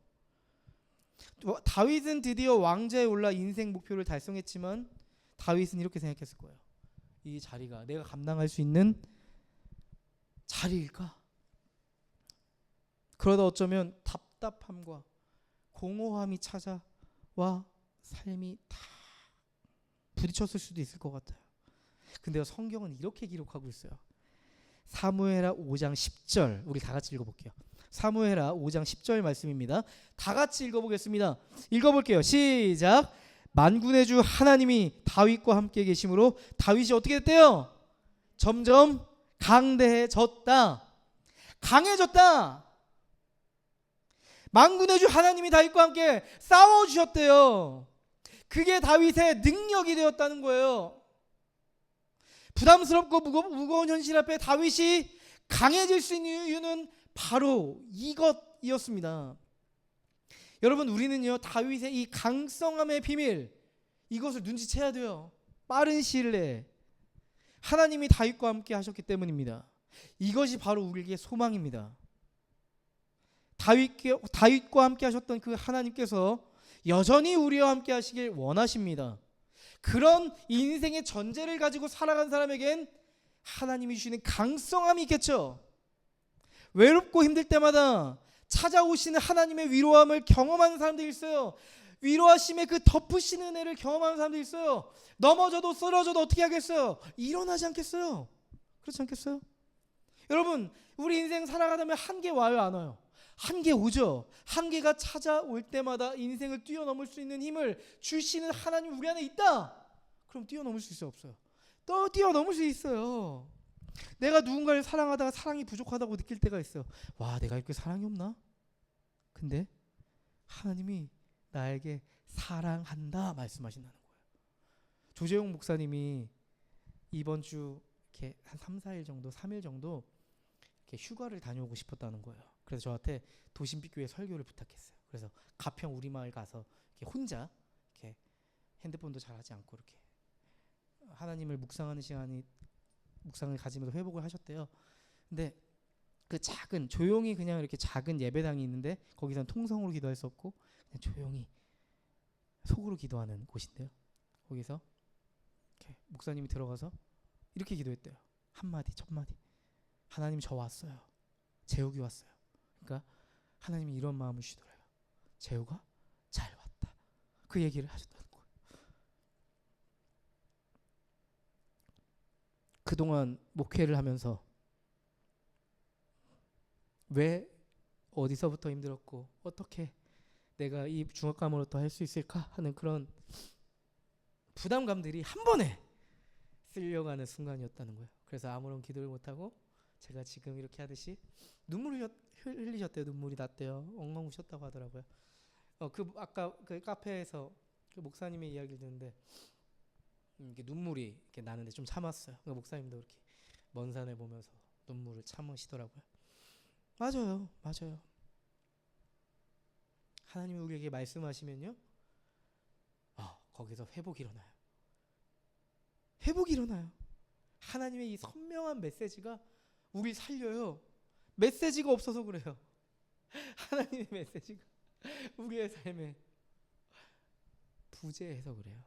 다윗은 드디어 왕좌에 올라 인생 목표를 달성했지만 다윗은 이렇게 생각했을 거예요. 이 자리가 내가 감당할 수 있는 자리일까? 그러다 어쩌면 답답함과 공허함이 찾아와 삶이 다 부딪혔을 수도 있을 것 같아요. 근데 성경은 이렇게 기록하고 있어요. 사무엘하 5장 10절 우리 다 같이 읽어볼게요. 사무엘하 5장 10절 말씀입니다. 다 같이 읽어보겠습니다. 읽어볼게요. 시작. 만군의 주 하나님이 다윗과 함께 계심으로 다윗이 어떻게 됐대요? 점점 강대해졌다. 강해졌다. 만군의 주 하나님이 다윗과 함께 싸워주셨대요. 그게 다윗의 능력이 되었다는 거예요. 부담스럽고 무거운 현실 앞에 다윗이 강해질 수 있는 이유는 바로 이것이었습니다. 여러분, 우리는요 다윗의 이 강성함의 비밀, 이것을 눈치채야 돼요. 빠른 시일 내에 하나님이 다윗과 함께 하셨기 때문입니다. 이것이 바로 우리에게 소망입니다. 다윗과 함께 하셨던 그 하나님께서 여전히 우리와 함께 하시길 원하십니다. 그런 인생의 전제를 가지고 살아간 사람에겐 하나님이 주시는 강성함이 있겠죠. 외롭고 힘들 때마다 찾아오시는 하나님의 위로함을 경험하는 사람들이 있어요. 위로하심의 그 덮으시는 은혜를 경험하는 사람들이 있어요. 넘어져도 쓰러져도 어떻게 하겠어요? 일어나지 않겠어요? 그렇지 않겠어요? 여러분, 우리 인생 살아가다면 한계 와요, 안 와요? 한계 오죠. 한계가 찾아올 때마다 인생을 뛰어넘을 수 있는 힘을 주시는 하나님 우리 안에 있다. 그럼 뛰어넘을 수 있어요, 없어요? 또 뛰어넘을 수 있어요. 내가 누군가를 사랑하다가 사랑이 부족하다고 느낄 때가 있어요. 와, 내가 이렇게 사랑이 없나? 근데 하나님이 나에게 사랑한다 말씀하신다는 거예요. 조재용 목사님이 이번 주 이렇게 한 3, 4일 정도, 3일 정도 이렇게 휴가를 다녀오고 싶었다는 거예요. 그래서 저한테 도심빛교회 설교를 부탁했어요. 그래서 가평 우리마을 가서 이렇게 혼자 이렇게 핸드폰도 잘 하지 않고 이렇게 하나님을 묵상하는 시간이 묵상을 가지면서 회복을 하셨대요. 근데 그 작은 조용히 그냥 이렇게 작은 예배당이 있는데 거기서는 통성으로 기도할 수 없고 그냥 조용히 속으로 기도하는 곳인데요. 거기서 이렇게 목사님이 들어가서 이렇게 기도했대요. 한마디 첫마디. 하나님 저 왔어요. 재욱이 왔어요. 그러니까 하나님이 이런 마음을 주시더래요. 재욱아 잘 왔다. 그 얘기를 하셨다는 거예요. 그동안 목회를 하면서 왜 어디서부터 힘들었고 어떻게 내가 이 중압감으로부터 할 수 있을까 하는 그런 부담감들이 한 번에 쓸려가는 순간이었다는 거예요. 그래서 아무런 기도를 못하고 제가 지금 이렇게 하듯이 눈물을 흘리셨대요. 눈물이 났대요. 엉엉 우셨다고 하더라고요. 그 아까 그 카페에서 그 목사님의 이야기를 듣는데 이렇게 눈물이 이렇게 나는데 좀 참았어요. 그러니까 목사님도 이렇게 먼 산을 보면서 눈물을 참으시더라고요. 맞아요, 맞아요. 하나님이 우리에게 말씀하시면요, 거기서 회복이 일어나요. 회복이 일어나요. 하나님의 이 선명한 메시지가 우리 살려요. 메시지가 없어서 그래요. 하나님의 메시지가 우리의 삶에 부재해서 그래요.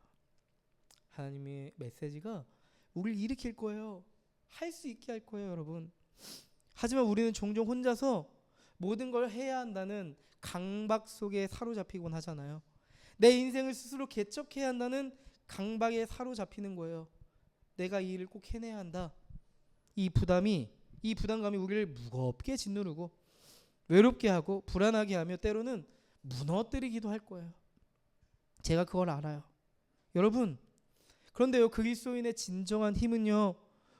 하나님의 메시지가 우리를 일으킬 거예요. 할 수 있게 할 거예요, 여러분. 하지만 우리는 종종 혼자서 모든 걸 해야 한다는 강박 속에 사로잡히곤 하잖아요. 내 인생을 스스로 개척해야 한다는 강박에 사로잡히는 거예요. 내가 이 일을 꼭 해내야 한다. 이 부담감이 우리를 무겁게 짓누르고 외롭게 하고 불안하게 하며 때로는 무너뜨리기도 할 거예요. 제가 그걸 알아요. 여러분, 그런데요, 그리스도인의 진정한 힘은요,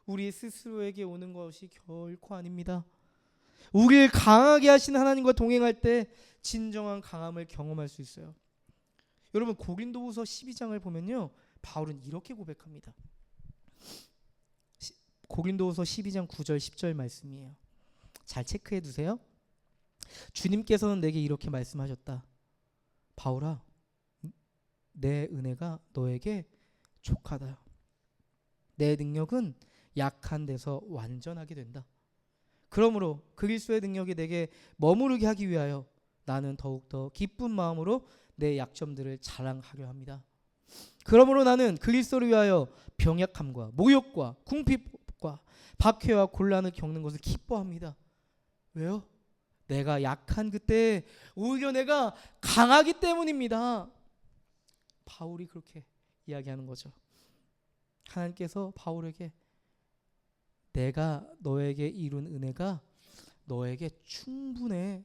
우리 스스로에게 오는 것이 결코 아닙니다. 우리를 강하게 하신 하나님과 동행할 때 진정한 강함을 경험할 수 있어요. 여러분, 고린도후서 12장을 보면요, 바울은 이렇게 고백합니다. 고린도후서 12장 9절 10절 말씀이에요. 잘 체크해 두세요. 주님께서는 내게 이렇게 말씀하셨다. 바울아, 내 은혜가 너에게 족하다. 내 능력은 약한 데서 완전하게 된다. 그러므로 그리스도의 능력이 내게 머무르게 하기 위하여 나는 더욱더 기쁜 마음으로 내 약점들을 자랑하려 합니다. 그러므로 나는 그리스도를 위하여 병약함과 모욕과 궁핍과 박해와 곤란을 겪는 것을 기뻐합니다. 왜요? 내가 약한 그때 오히려 내가 강하기 때문입니다. 바울이 그렇게 이야기하는 거죠. 하나님께서 바울에게 내가 너에게 이룬 은혜가 너에게 충분해.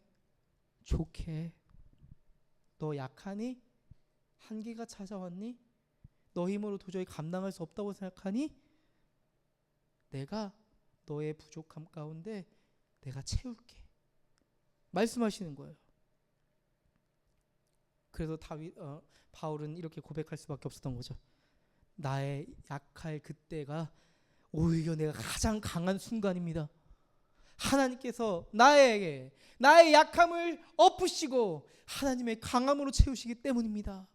좋게. 너 약하니? 한계가 찾아왔니? 너 힘으로 도저히 감당할 수 없다고 생각하니? 내가 너의 부족함 가운데 내가 채울게. 말씀하시는 거예요. 그래서 바울은 이렇게 고백할 수밖에 없었던 거죠. 나의 약할 그때가 오히려 내가 가장 강한 순간입니다. 하나님께서 나의 약함을 엎으시고 하나님의 강함으로 채우시기 때문입니다.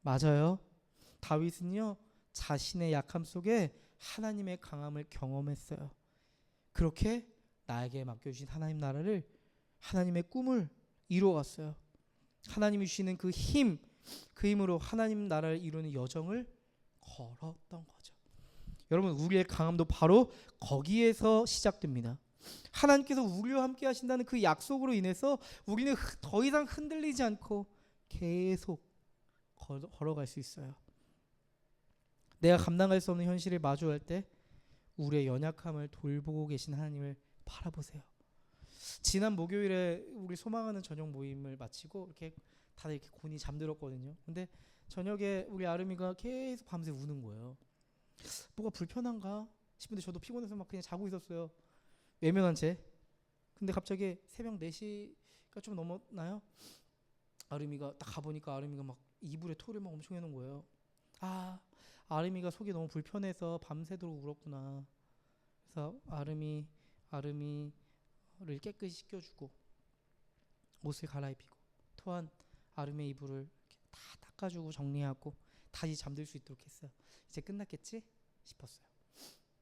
맞아요. 다윗은요, 자신의 약함 속에 하나님의 강함을 경험했어요. 그렇게 나에게 맡겨주신 하나님 나라를, 하나님의 꿈을 이루어갔어요. 하나님이 주시는 그 힘으로 하나님 나라를 이루는 여정을 걸었던 거죠. 여러분, 우리의 강함도 바로 거기에서 시작됩니다. 하나님께서 우리와 함께 하신다는 그 약속으로 인해서 우리는 더 이상 흔들리지 않고 계속 걸어갈 수 있어요. 내가 감당할 수 없는 현실을 마주할 때 우리의 연약함을 돌보고 계신 하나님을 바라보세요. 지난 목요일에 우리 소망하는 저녁 모임을 마치고 이렇게 다들 이렇게 곤히 잠들었거든요. 근데 저녁에 우리 아름이가 계속 밤새 우는 거예요. 뭐가 불편한가 싶은데 저도 피곤해서 막 그냥 자고 있었어요. 외면한 채. 근데 갑자기 새벽 4시가 좀 넘었나요? 아름이가 딱 가보니까 아름이가 막 이불에 토를 막 엄청 해놓은 거예요. 아, 아름이가 속이 너무 불편해서 밤새도록 울었구나. 그래서 아름이를 깨끗이 씻겨주고 옷을 갈아입히고 또한 아름이의 이불을 다 닦아주고 정리하고 다시 잠들 수 있도록 했어요. 이제 끝났겠지 싶었어요.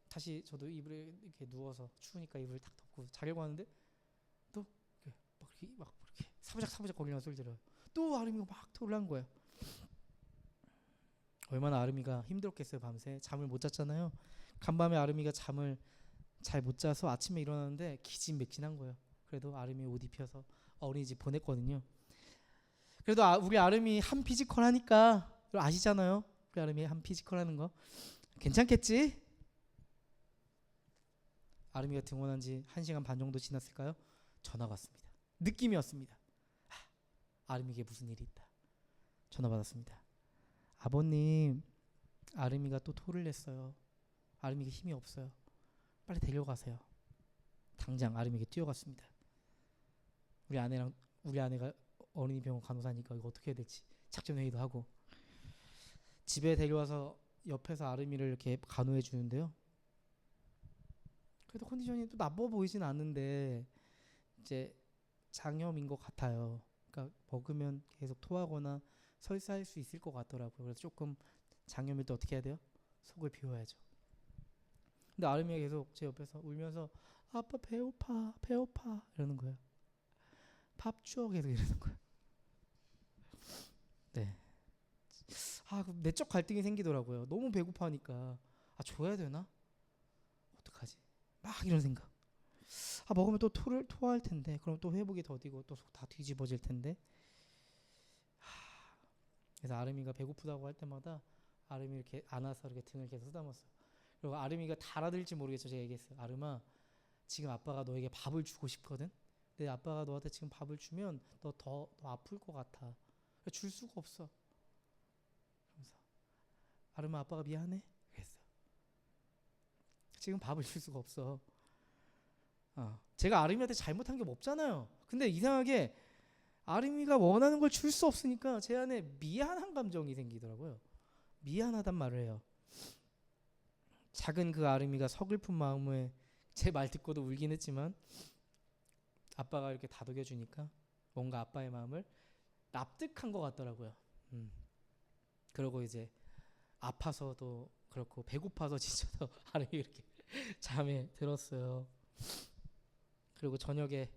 다시 저도 이불에 이렇게 누워서 추우니까 이불을 딱 덮고 자려고 하는데 또 막 이렇게 사부작 거리는 소리 들어요. 또 아름이가 막 토를 거예요. 얼마나 아름이가 힘들었겠어요. 밤새 잠을 못 잤잖아요. 간밤에 아름이가 잠을 잘 못 자서 아침에 일어나는데 기진맥진한 거예요. 그래도 아름이 옷 입혀서 어린이집 보냈거든요. 그래도 우리 아름이 한 피지컬 하니까 아시잖아요. 우리 아름이 한 피지컬 하는 거 괜찮겠지? 아름이가 등원한 지 1시간 반 정도 지났을까요? 전화가 왔습니다. 느낌이 왔습니다. 아름이에게 무슨 일이 있다. 전화 받았습니다. 아버님, 아름이가 또 토를 냈어요. 아름이가 힘이 없어요. 빨리 데려가세요. 당장 아름이에게 뛰어갔습니다. 우리 아내가 어린이병원 간호사니까 이거 어떻게 해야 될지 작전 회의도 하고 집에 데려와서 옆에서 아름이를 이렇게 간호해 주는데요. 그래도 컨디션이 또 나빠 보이진 않는데 이제 장염인 것 같아요. 그러니까 먹으면 계속 토하거나 설사할 수 있을 것 같더라고요. 그래서 조금 장염일 때 어떻게 해야 돼요? 속을 비워야죠. 근데 아름이가 계속 제 옆에서 울면서 아빠 배고파 이러는 거예요. 밥 줘 계속 이러는 거예요. 네. 내적 갈등이 생기더라고요. 너무 배고파하니까 줘야 되나? 어떡하지? 막 이런 생각. 먹으면 또 토할 텐데 그럼 또 회복이 더디고 또 다 뒤집어질 텐데. 그래서 아름이가 배고프다고 할 때마다 아름이 이렇게 안아서 이렇게 등을 계속 쓰다듬었어요. 그리고 아름이가 다 알아들을지 모르겠죠. 제가 얘기했어요. 아름아, 지금 아빠가 너에게 밥을 주고 싶거든. 근데 아빠가 너한테 지금 밥을 주면 너 더 아플 것 같아. 줄 수가 없어. 그러면서 아름아, 아빠가 미안해. 그랬어요. 지금 밥을 줄 수가 없어. 제가 아름이한테 잘못한 게 없잖아요. 근데 이상하게 아름이가 원하는 걸 줄 수 없으니까 제 안에 미안한 감정이 생기더라고요. 미안하단 말을 해요. 작은 그 아름이가 서글픈 마음에 제 말 듣고도 울긴 했지만 아빠가 이렇게 다독여 주니까 뭔가 아빠의 마음을 납득한 것 같더라고요. 그러고 이제 아파서도 그렇고 배고파서 지쳐서 아름이 이렇게 잠에 들었어요. 그리고 저녁에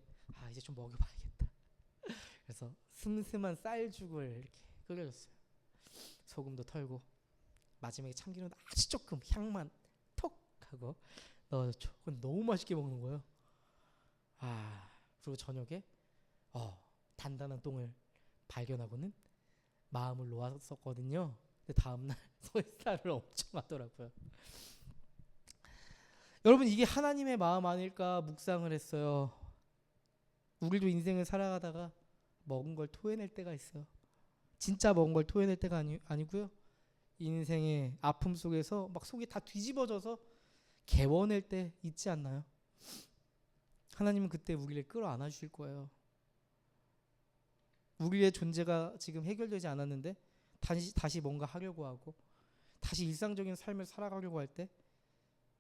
이제 좀 먹여봐야겠다. 그래서 슴슴한 쌀죽을 이렇게 끓여줬어요. 소금도 털고 마지막에 참기름 아주 조금 향만 톡 하고 넣어줬죠. 너무 맛있게 먹는 거예요. 그리고 저녁에 단단한 똥을 발견하고는 마음을 놓았었거든요. 근데 다음날 설사를 엄청 하더라고요. 여러분, 이게 하나님의 마음 아닐까 묵상을 했어요. 우리도 인생을 살아가다가 먹은 걸 토해낼 때가 있어요. 진짜 먹은 걸 토해낼 때가 아니고요. 인생의 아픔 속에서 막 속이 다 뒤집어져서 개워낼 때 있지 않나요? 하나님은 그때 우리를 끌어안아 주실 거예요. 우리의 존재가 지금 해결되지 않았는데 다시 뭔가 하려고 하고 다시 일상적인 삶을 살아가려고 할 때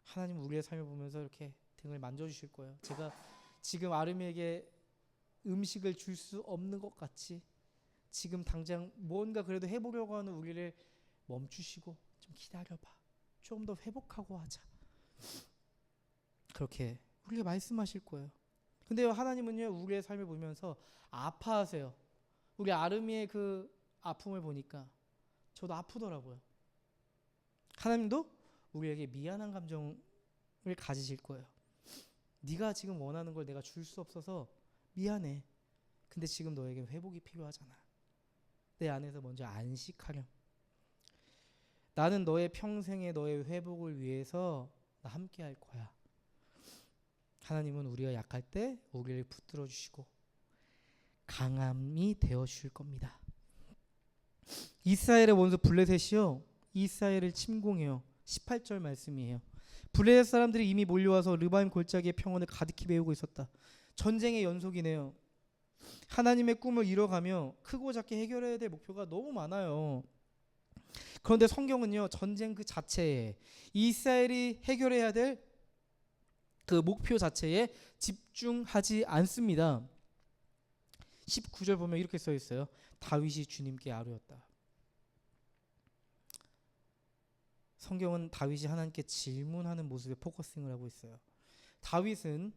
하나님은 우리의 삶을 보면서 이렇게 등을 만져주실 거예요. 제가 지금 아름이에게 음식을 줄 수 없는 것 같이 지금 당장 뭔가 그래도 해보려고 하는 우리를 멈추시고 좀 기다려봐. 좀 더 회복하고 하자. 그렇게 우리에게 말씀하실 거예요. 근데 하나님은요, 우리의 삶을 보면서 아파하세요. 우리 아름이의 그 아픔을 보니까 저도 아프더라고요. 하나님도 우리에게 미안한 감정을 가지실 거예요. 네가 지금 원하는 걸 내가 줄 수 없어서 미안해. 근데 지금 너에게 회복이 필요하잖아. 내 안에서 먼저 안식하렴. 나는 너의 평생에 너의 회복을 위해서 나 함께 할 거야. 하나님은 우리가 약할 때 우리를 붙들어 주시고 강함이 되어 주실 겁니다. 이스라엘의 원수 블레셋이요, 이스라엘을 침공해요. 18절 말씀이에요. 블레셋 사람들이 이미 몰려와서 르바임 골짜기의 평원을 가득히 메우고 있었다. 전쟁의 연속이네요. 하나님의 꿈을 이뤄가며 크고 작게 해결해야 될 목표가 너무 많아요. 그런데 성경은요, 전쟁 그 자체에, 이스라엘이 해결해야 될 그 목표 자체에 집중하지 않습니다. 19절 보면 이렇게 써 있어요. 다윗이 주님께 아뢰었다. 성경은 다윗이 하나님께 질문하는 모습에 포커싱을 하고 있어요. 다윗은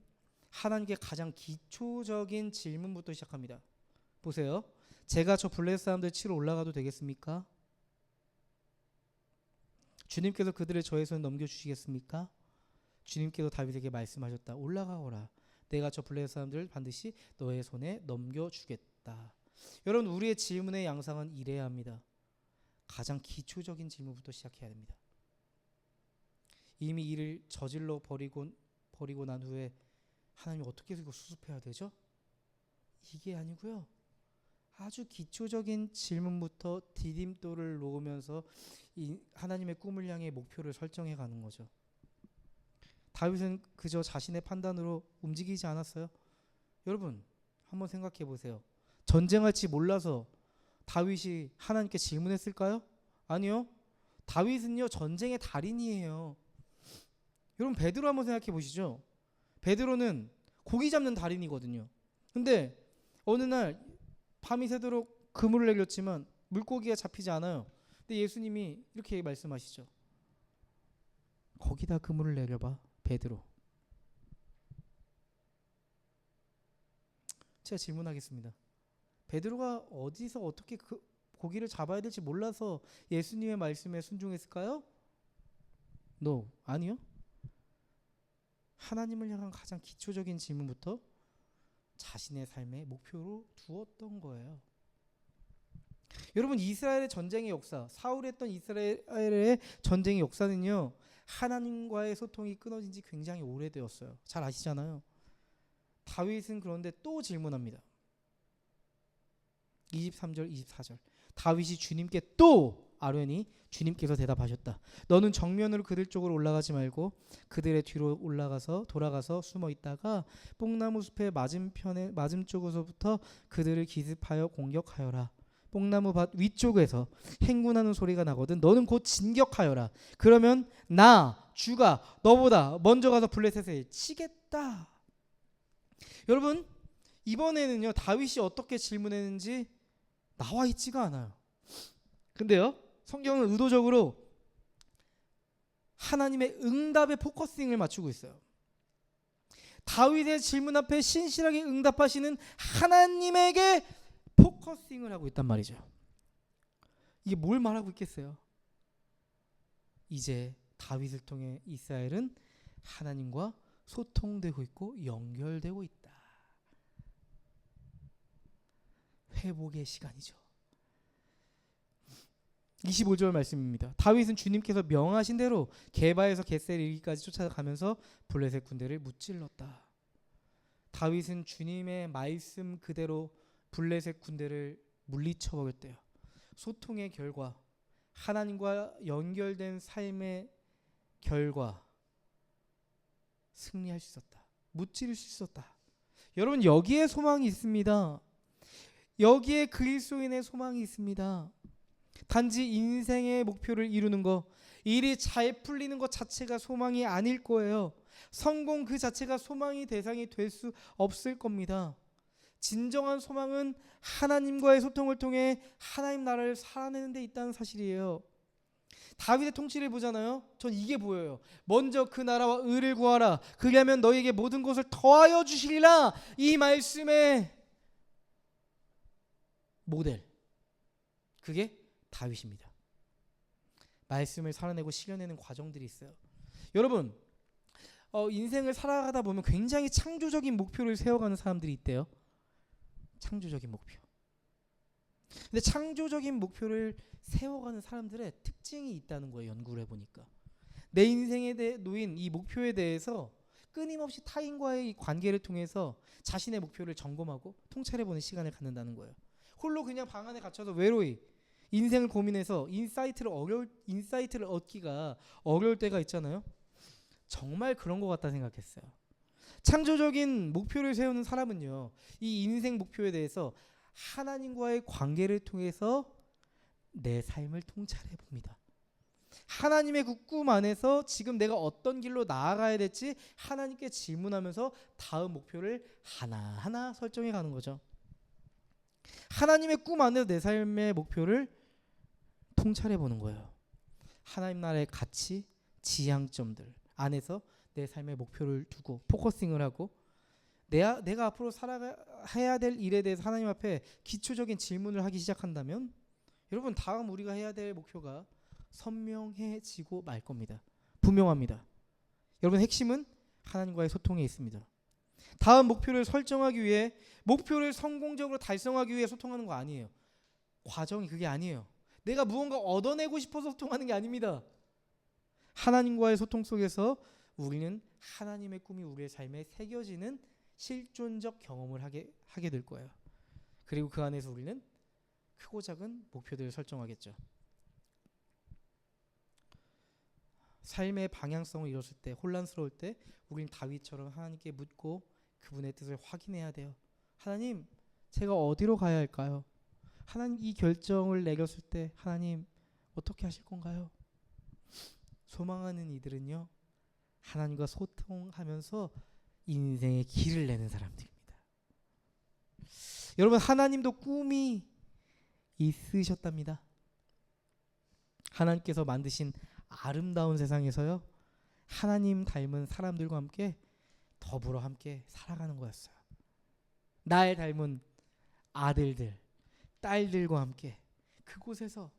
하나님께 가장 기초적인 질문부터 시작합니다. 보세요. 제가 저 블레셋 사람들 치러 올라가도 되겠습니까? 주님께서 그들을 저의 손에 넘겨주시겠습니까? 주님께서 다윗에게 말씀하셨다. 올라가거라. 내가 저 블레셋 사람들을 반드시 너의 손에 넘겨주겠다. 여러분, 우리의 질문의 양상은 이래야 합니다. 가장 기초적인 질문부터 시작해야 됩니다. 이미 일을 저질러 버리고 난 후에 하나님 어떻게 이거 수습해야 되죠? 이게 아니고요. 아주 기초적인 질문부터 디딤돌을 놓으면서 이 하나님의 꿈을 향해 목표를 설정해 가는 거죠. 다윗은 그저 자신의 판단으로 움직이지 않았어요. 여러분, 한번 생각해 보세요. 전쟁할지 몰라서 다윗이 하나님께 질문했을까요? 아니요. 다윗은요, 전쟁의 달인이에요. 여러분, 베드로 한번 생각해 보시죠. 베드로는 고기 잡는 달인이거든요. 근데 어느 날 밤이 새도록 그물을 내렸지만 물고기가 잡히지 않아요. 근데 예수님이 이렇게 말씀하시죠. 거기다 그물을 내려봐, 베드로. 제가 질문하겠습니다. 베드로가 어디서 어떻게 그 고기를 잡아야 될지 몰라서 예수님의 말씀에 순종했을까요? No, 아니요. 하나님을 향한 가장 기초적인 질문부터 자신의 삶의 목표로 두었던 거예요. 여러분, 이스라엘의 전쟁의 역사, 사울이 했던 이스라엘의 전쟁의 역사는요, 하나님과의 소통이 끊어진 지 굉장히 오래되었어요. 잘 아시잖아요. 다윗은 그런데 또 질문합니다. 23절 24절. 다윗이 주님께 또 아뢰니 주님께서 대답하셨다. 너는 정면으로 그들 쪽으로 올라가지 말고 그들의 뒤로 돌아가서 숨어 있다가 뽕나무 숲의 맞은쪽에서부터 그들을 기습하여 공격하여라. 뽕나무 밭 위쪽에서 행군하는 소리가 나거든 너는 곧 진격하여라. 그러면 나 주가 너보다 먼저 가서 블레셋을 치겠다. 여러분, 이번에는요, 다윗이 어떻게 질문했는지 나와 있지가 않아요. 근데요, 성경은 의도적으로 하나님의 응답에 포커싱을 맞추고 있어요. 다윗의 질문 앞에 신실하게 응답하시는 하나님에게 포커싱을 하고 있단 말이죠. 이게 뭘 말하고 있겠어요? 이제 다윗을 통해 이스라엘은 하나님과 소통되고 있고 연결되고 있다. 회복의 시간이죠. 25절 말씀입니다. 다윗은 주님께서 명하신 대로 게바에서 겟셀 이르기까지 쫓아가면서 블레셋 군대를 무찔렀다. 다윗은 주님의 말씀 그대로 블레셋 군대를 물리쳐 버렸대요. 소통의 결과, 하나님과 연결된 삶의 결과, 승리할 수 있었다. 무찌를 수 있었다. 여러분, 여기에 소망이 있습니다. 여기에 그리스도인의 소망이 있습니다. 단지 인생의 목표를 이루는 것, 일이 잘 풀리는 것 자체가 소망이 아닐 거예요. 성공 그 자체가 소망이 대상이 될 수 없을 겁니다. 진정한 소망은 하나님과의 소통을 통해 하나님 나라를 살아내는 데 있다는 사실이에요. 다윗의 통치를 보잖아요. 전 이게 보여요. 먼저 그 나라와 의를 구하라. 그리하면 너희에게 모든 것을 더하여 주시리라. 이 말씀의 모델, 그게 다윗입니다. 말씀을 살아내고 실현내는 과정들이 있어요. 여러분, 인생을 살아가다 보면 굉장히 창조적인 목표를 세워가는 사람들이 있대요. 창조적인 목표. 근데 창조적인 목표를 세워가는 사람들의 특징이 있다는 거예요. 연구를 해보니까. 내 인생에 대해 놓인 이 목표에 대해서 끊임없이 타인과의 이 관계를 통해서 자신의 목표를 점검하고 통찰해보는 시간을 갖는다는 거예요. 홀로 그냥 방 안에 갇혀서 외로이 인생을 고민해서 인사이트를 얻기가 어려울 때가 있잖아요. 정말 그런 것 같다 생각했어요. 창조적인 목표를 세우는 사람은요, 이 인생 목표에 대해서 하나님과의 관계를 통해서 내 삶을 통찰해 봅니다. 하나님의 그 꿈 안에서 지금 내가 어떤 길로 나아가야 될지 하나님께 질문하면서 다음 목표를 하나하나 설정해 가는 거죠. 하나님의 꿈 안에서 내 삶의 목표를 통찰해 보는 거예요. 하나님 나라의 가치, 지향점들 안에서 내 삶의 목표를 두고 포커싱을 하고 내가 앞으로 해야 될 일에 대해서 하나님 앞에 기초적인 질문을 하기 시작한다면 여러분 다음 우리가 해야 될 목표가 선명해지고 말 겁니다. 분명합니다. 여러분 핵심은 하나님과의 소통에 있습니다. 다음 목표를 설정하기 위해 목표를 성공적으로 달성하기 위해 소통하는 거 아니에요. 과정이 그게 아니에요. 내가 무언가 얻어내고 싶어서 소통하는 게 아닙니다. 하나님과의 소통 속에서 우리는 하나님의 꿈이 우리의 삶에 새겨지는 실존적 경험을 하게 될 거예요. 그리고 그 안에서 우리는 크고 작은 목표들을 설정하겠죠. 삶의 방향성을 잃었을 때, 혼란스러울 때 우리는 다윗처럼 하나님께 묻고 그분의 뜻을 확인해야 돼요. 하나님, 제가 어디로 가야 할까요? 하나님, 이 결정을 내렸을 때 하나님 어떻게 하실 건가요? 소망하는 이들은요, 하나님과 소통하면서 인생의 길을 내는 사람들입니다. 여러분, 하나님도 꿈이 있으셨답니다. 하나님께서 만드신 아름다운 세상에서요, 하나님 닮은 사람들과 함께 더불어 함께 살아가는 거였어요. 날 닮은 아들들, 딸들과 함께 그곳에서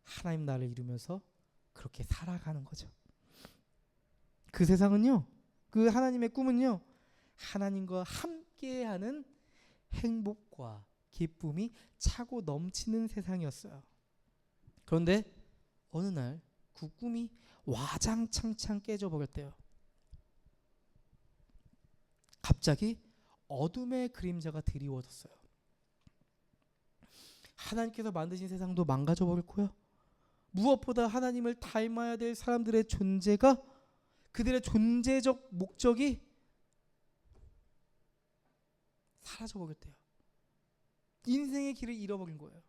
하나님 나라를 이루면서 그렇게 살아가는 거죠. 그 세상은요, 그 하나님의 꿈은요, 하나님과 함께하는 행복과 기쁨이 차고 넘치는 세상이었어요. 그런데 어느 날 그 꿈이 와장창창 깨져버렸대요. 갑자기 어둠의 그림자가 드리워졌어요. 하나님께서 만드신 세상도 망가져버렸고요. 무엇보다 하나님을 닮아야 될 사람들의 존재가, 그들의 존재적 목적이 사라져버렸대요. 인생의 길을 잃어버린 거예요.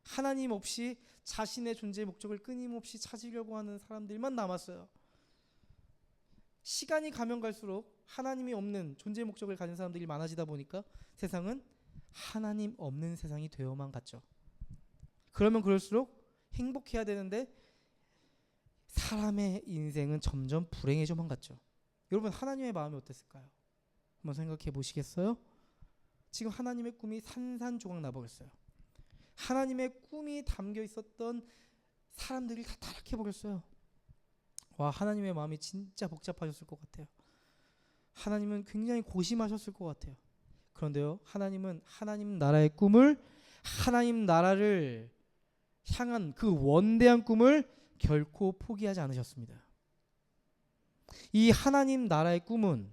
하나님 없이 자신의 존재의 목적을 끊임없이 찾으려고 하는 사람들만 남았어요. 시간이 가면 갈수록 하나님이 없는 존재의 목적을 가진 사람들이 많아지다 보니까 세상은 하나님 없는 세상이 되어만 갔죠. 그러면 그럴수록 행복해야 되는데 사람의 인생은 점점 불행해져만 갔죠. 여러분, 하나님의 마음이 어땠을까요? 한번 생각해 보시겠어요? 지금 하나님의 꿈이 산산조각 나버렸어요. 하나님의 꿈이 담겨 있었던 사람들이 다 타락해 버렸어요. 와, 하나님의 마음이 진짜 복잡하셨을 것 같아요. 하나님은 굉장히 고심하셨을 것 같아요. 그런데요, 하나님은 하나님 나라의 꿈을, 하나님 나라를 향한 그 원대한 꿈을 결코 포기하지 않으셨습니다. 이 하나님 나라의 꿈은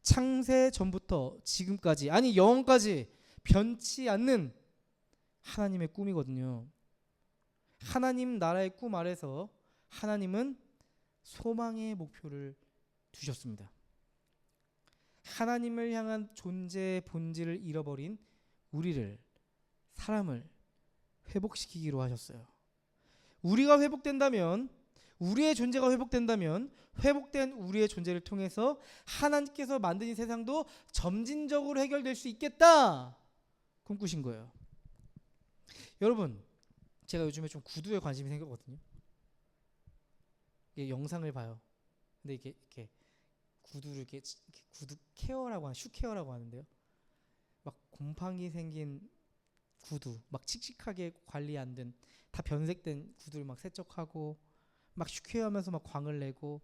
창세 전부터 지금까지, 아니 영원까지 변치 않는 하나님의 꿈이거든요. 하나님 나라의 꿈 아래서 하나님은 소망의 목표를 두셨습니다. 하나님을 향한 존재의 본질을 잃어버린 우리를, 사람을 회복시키기로 하셨어요. 우리가 회복된다면, 우리의 존재가 회복된다면, 회복된 우리의 존재를 통해서 하나님께서 만드신 세상도 점진적으로 해결될 수 있겠다 꿈꾸신 거예요. 여러분, 제가 요즘에 좀 구두에 관심이 생겼거든요. 영상을 봐요. 근데 이렇게 구두를 이렇게 구두 케어라고 슈 케어라고 하는데요. 막 곰팡이 생긴 구두, 막 칙칙하게 관리 안 된, 다 변색된 구두를 막 세척하고 막 슈 케어하면서 막 광을 내고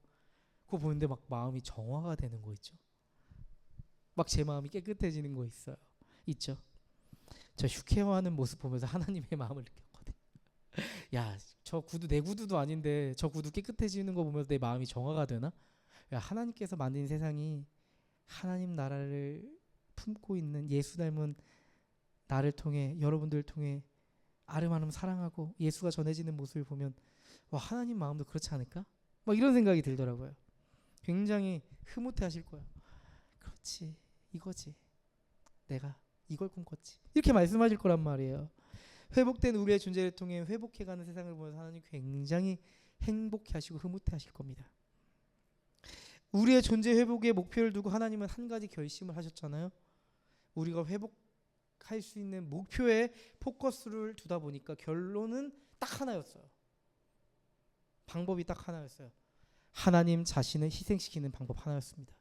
그거 보는데 막 마음이 정화가 되는 거 있죠. 막 제 마음이 깨끗해지는 거 있죠. 저 휴케어하는 모습 보면서 하나님의 마음을 느꼈거든. 야, 저 구두 내 구두도 아닌데 저 구두 깨끗해지는 거 보면서 내 마음이 정화가 되나? 야, 하나님께서 만든 세상이 하나님 나라를 품고 있는 예수 닮은 나를 통해, 여러분들을 통해 아름아름 사랑하고 예수가 전해지는 모습을 보면 와, 하나님 마음도 그렇지 않을까? 막 이런 생각이 들더라고요. 굉장히 흐뭇해 하실 거예요. 그렇지, 이거지, 내가 이걸 꿈꿨지, 이렇게 말씀하실 거란 말이에요. 회복된 우리의 존재를 통해 회복해가는 세상을 보면서 하나님 굉장히 행복해 하시고 흐뭇해 하실 겁니다. 우리의 존재 회복의 목표를 두고 하나님은 한 가지 결심을 하셨잖아요. 우리가 회복할 수 있는 목표에 포커스를 두다 보니까 결론은 딱 하나였어요. 방법이 딱 하나였어요. 하나님 자신을 희생시키는 방법 하나였습니다.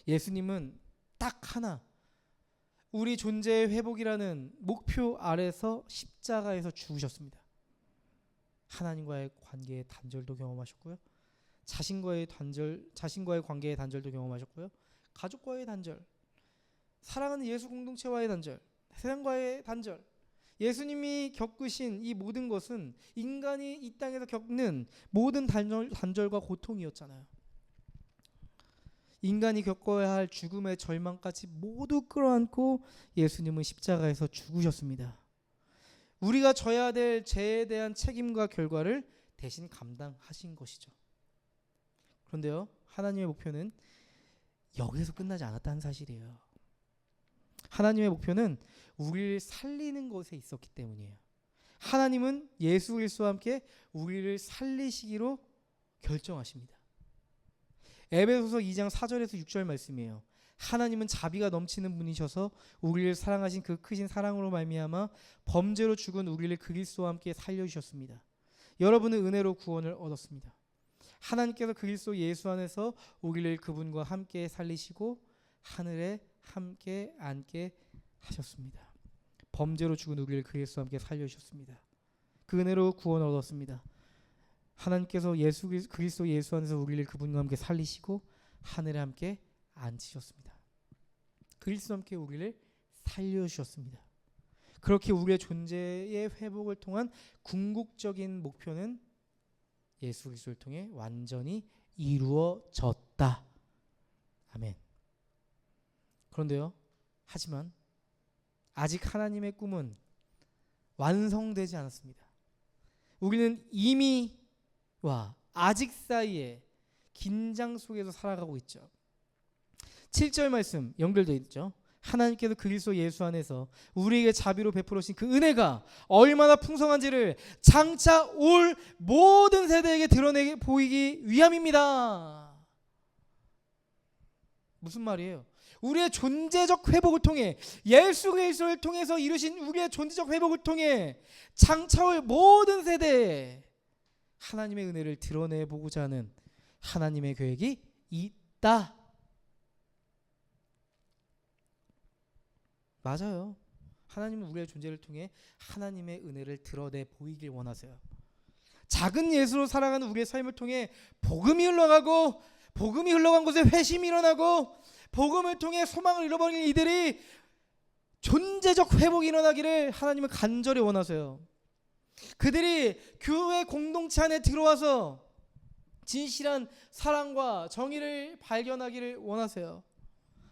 예수님은 딱 하나, 우리 존재의 회복이라는 목표 아래서 십자가에서 죽으셨습니다. 하나님과의 관계의 단절도 경험하셨고요. 자신과의 관계의 단절도 경험하셨고요. 가족과의 단절, 사랑하는 예수 공동체와의 단절, 세상과의 단절, 예수님이 겪으신 이 모든 것은 인간이 이 땅에서 겪는 모든 단절과 고통이었잖아요. 인간이 겪어야 할 죽음의 절망까지 모두 끌어안고 예수님은 십자가에서 죽으셨습니다. 우리가 져야 될 죄에 대한 책임과 결과를 대신 감당하신 것이죠. 그런데요, 하나님의 목표는 여기서 끝나지 않았다는 사실이에요. 하나님의 목표는 우리를 살리는 것에 있었기 때문이에요. 하나님은 예수 그리스도와 함께 우리를 살리시기로 결정하십니다. 에베소서 2장 4절에서 6절 말씀이에요. 하나님은 자비가 넘치는 분이셔서 우리를 사랑하신 그 크신 사랑으로 말미암아 범죄로 죽은 우리를 그리스도와 함께 살려주셨습니다. 여러분은 은혜로 구원을 얻었습니다. 하나님께서 그리스도 예수 안에서 우리를 그분과 함께 살리시고 하늘에 함께 앉게 하셨습니다. 범죄로 죽은 우리를 그리스도와 함께 살려주셨습니다. 그 은혜로 구원을 얻었습니다. 하나님께서 그리스도 예수 안에서 우리를 그분과 함께 살리시고 하늘에 함께 앉히셨습니다. 그리스도와 함께 우리를 살려주셨습니다. 그렇게 우리의 존재의 회복을 통한 궁극적인 목표는 예수 그리스도를 통해 완전히 이루어졌다. 아멘. 그런데요, 하지만 아직 하나님의 꿈은 완성되지 않았습니다. 우리는 이미와 아직 사이에 긴장 속에서 살아가고 있죠. 7절 말씀 연결되어 있죠. 하나님께서 그리스도 예수 안에서 우리에게 자비로 베풀으신 그 은혜가 얼마나 풍성한지를 장차 올 모든 세대에게 드러내 보이기 위함입니다. 무슨 말이에요? 우리의 존재적 회복을 통해, 예수 그리스도를 통해서 이루신 우리의 존재적 회복을 통해 장차 올 모든 세대에 하나님의 은혜를 드러내보고자 하는 하나님의 계획이 있다. 맞아요. 하나님은 우리의 존재를 통해 하나님의 은혜를 드러내 보이길 원하세요. 작은 예수로 살아가는 우리의 삶을 통해 복음이 흘러가고, 복음이 흘러간 곳에 회심이 일어나고, 복음을 통해 소망을 잃어버린 이들이 존재적 회복이 일어나기를 하나님은 간절히 원하세요. 그들이 교회 공동체 안에 들어와서 진실한 사랑과 정의를 발견하기를 원하세요.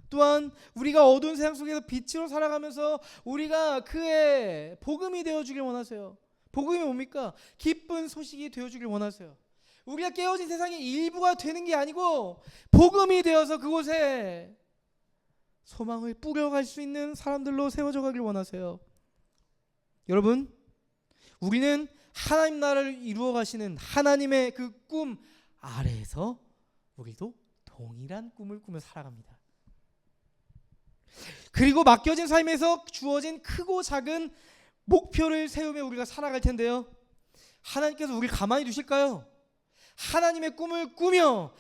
또한 우리가 어두운 세상 속에서 빛으로 살아가면서 우리가 그의 복음이 되어주길 원하세요. 복음이 뭡니까? 기쁜 소식이 되어주길 원하세요. 우리가 깨어진 세상의 일부가 되는 게 아니고 복음이 되어서 그곳에 소망을 뿌려갈 수 있는 사람들로 세워져 가길 원하세요. 여러분, 우리는 하나님 나라를 이루어 가시는 하나님의 그 꿈 아래에서 우리도 동일한 꿈을 꾸며 살아갑니다. 그리고 맡겨진 삶에서 주어진 크고 작은 목표를 세우며 우리가 살아갈 텐데요, 하나님께서 우리를 가만히 두실까요? 하나님의 꿈을 꾸며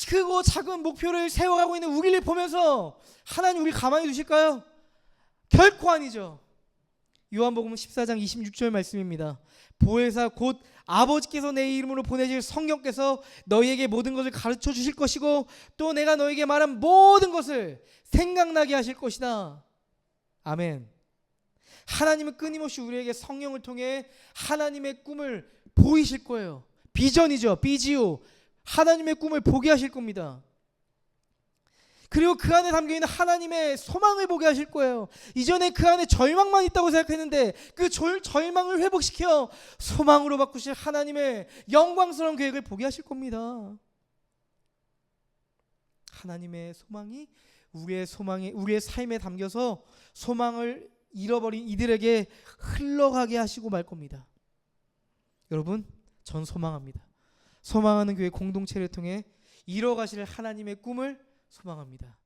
크고 작은 목표를 세워가고 있는 우리를 보면서 하나님 우리를 가만히 두실까요? 결코 아니죠. 요한복음 14장 26절 말씀입니다. 보혜사 곧 아버지께서 내 이름으로 보내실 성령께서 너희에게 모든 것을 가르쳐 주실 것이고 또 내가 너희에게 말한 모든 것을 생각나게 하실 것이다. 아멘. 하나님은 끊임없이 우리에게 성령을 통해 하나님의 꿈을 보이실 거예요. 비전이죠. 비지오. 하나님의 꿈을 보게 하실 겁니다. 그리고 그 안에 담겨있는 하나님의 소망을 보게 하실 거예요. 이전에 그 안에 절망만 있다고 생각했는데 그 절망을 회복시켜 소망으로 바꾸실 하나님의 영광스러운 계획을 보게 하실 겁니다. 하나님의 소망이 우리의 삶에 담겨서 소망을 잃어버린 이들에게 흘러가게 하시고 말 겁니다. 여러분, 전 소망합니다. 소망하는 교회 공동체를 통해 이뤄가실 하나님의 꿈을 소망합니다.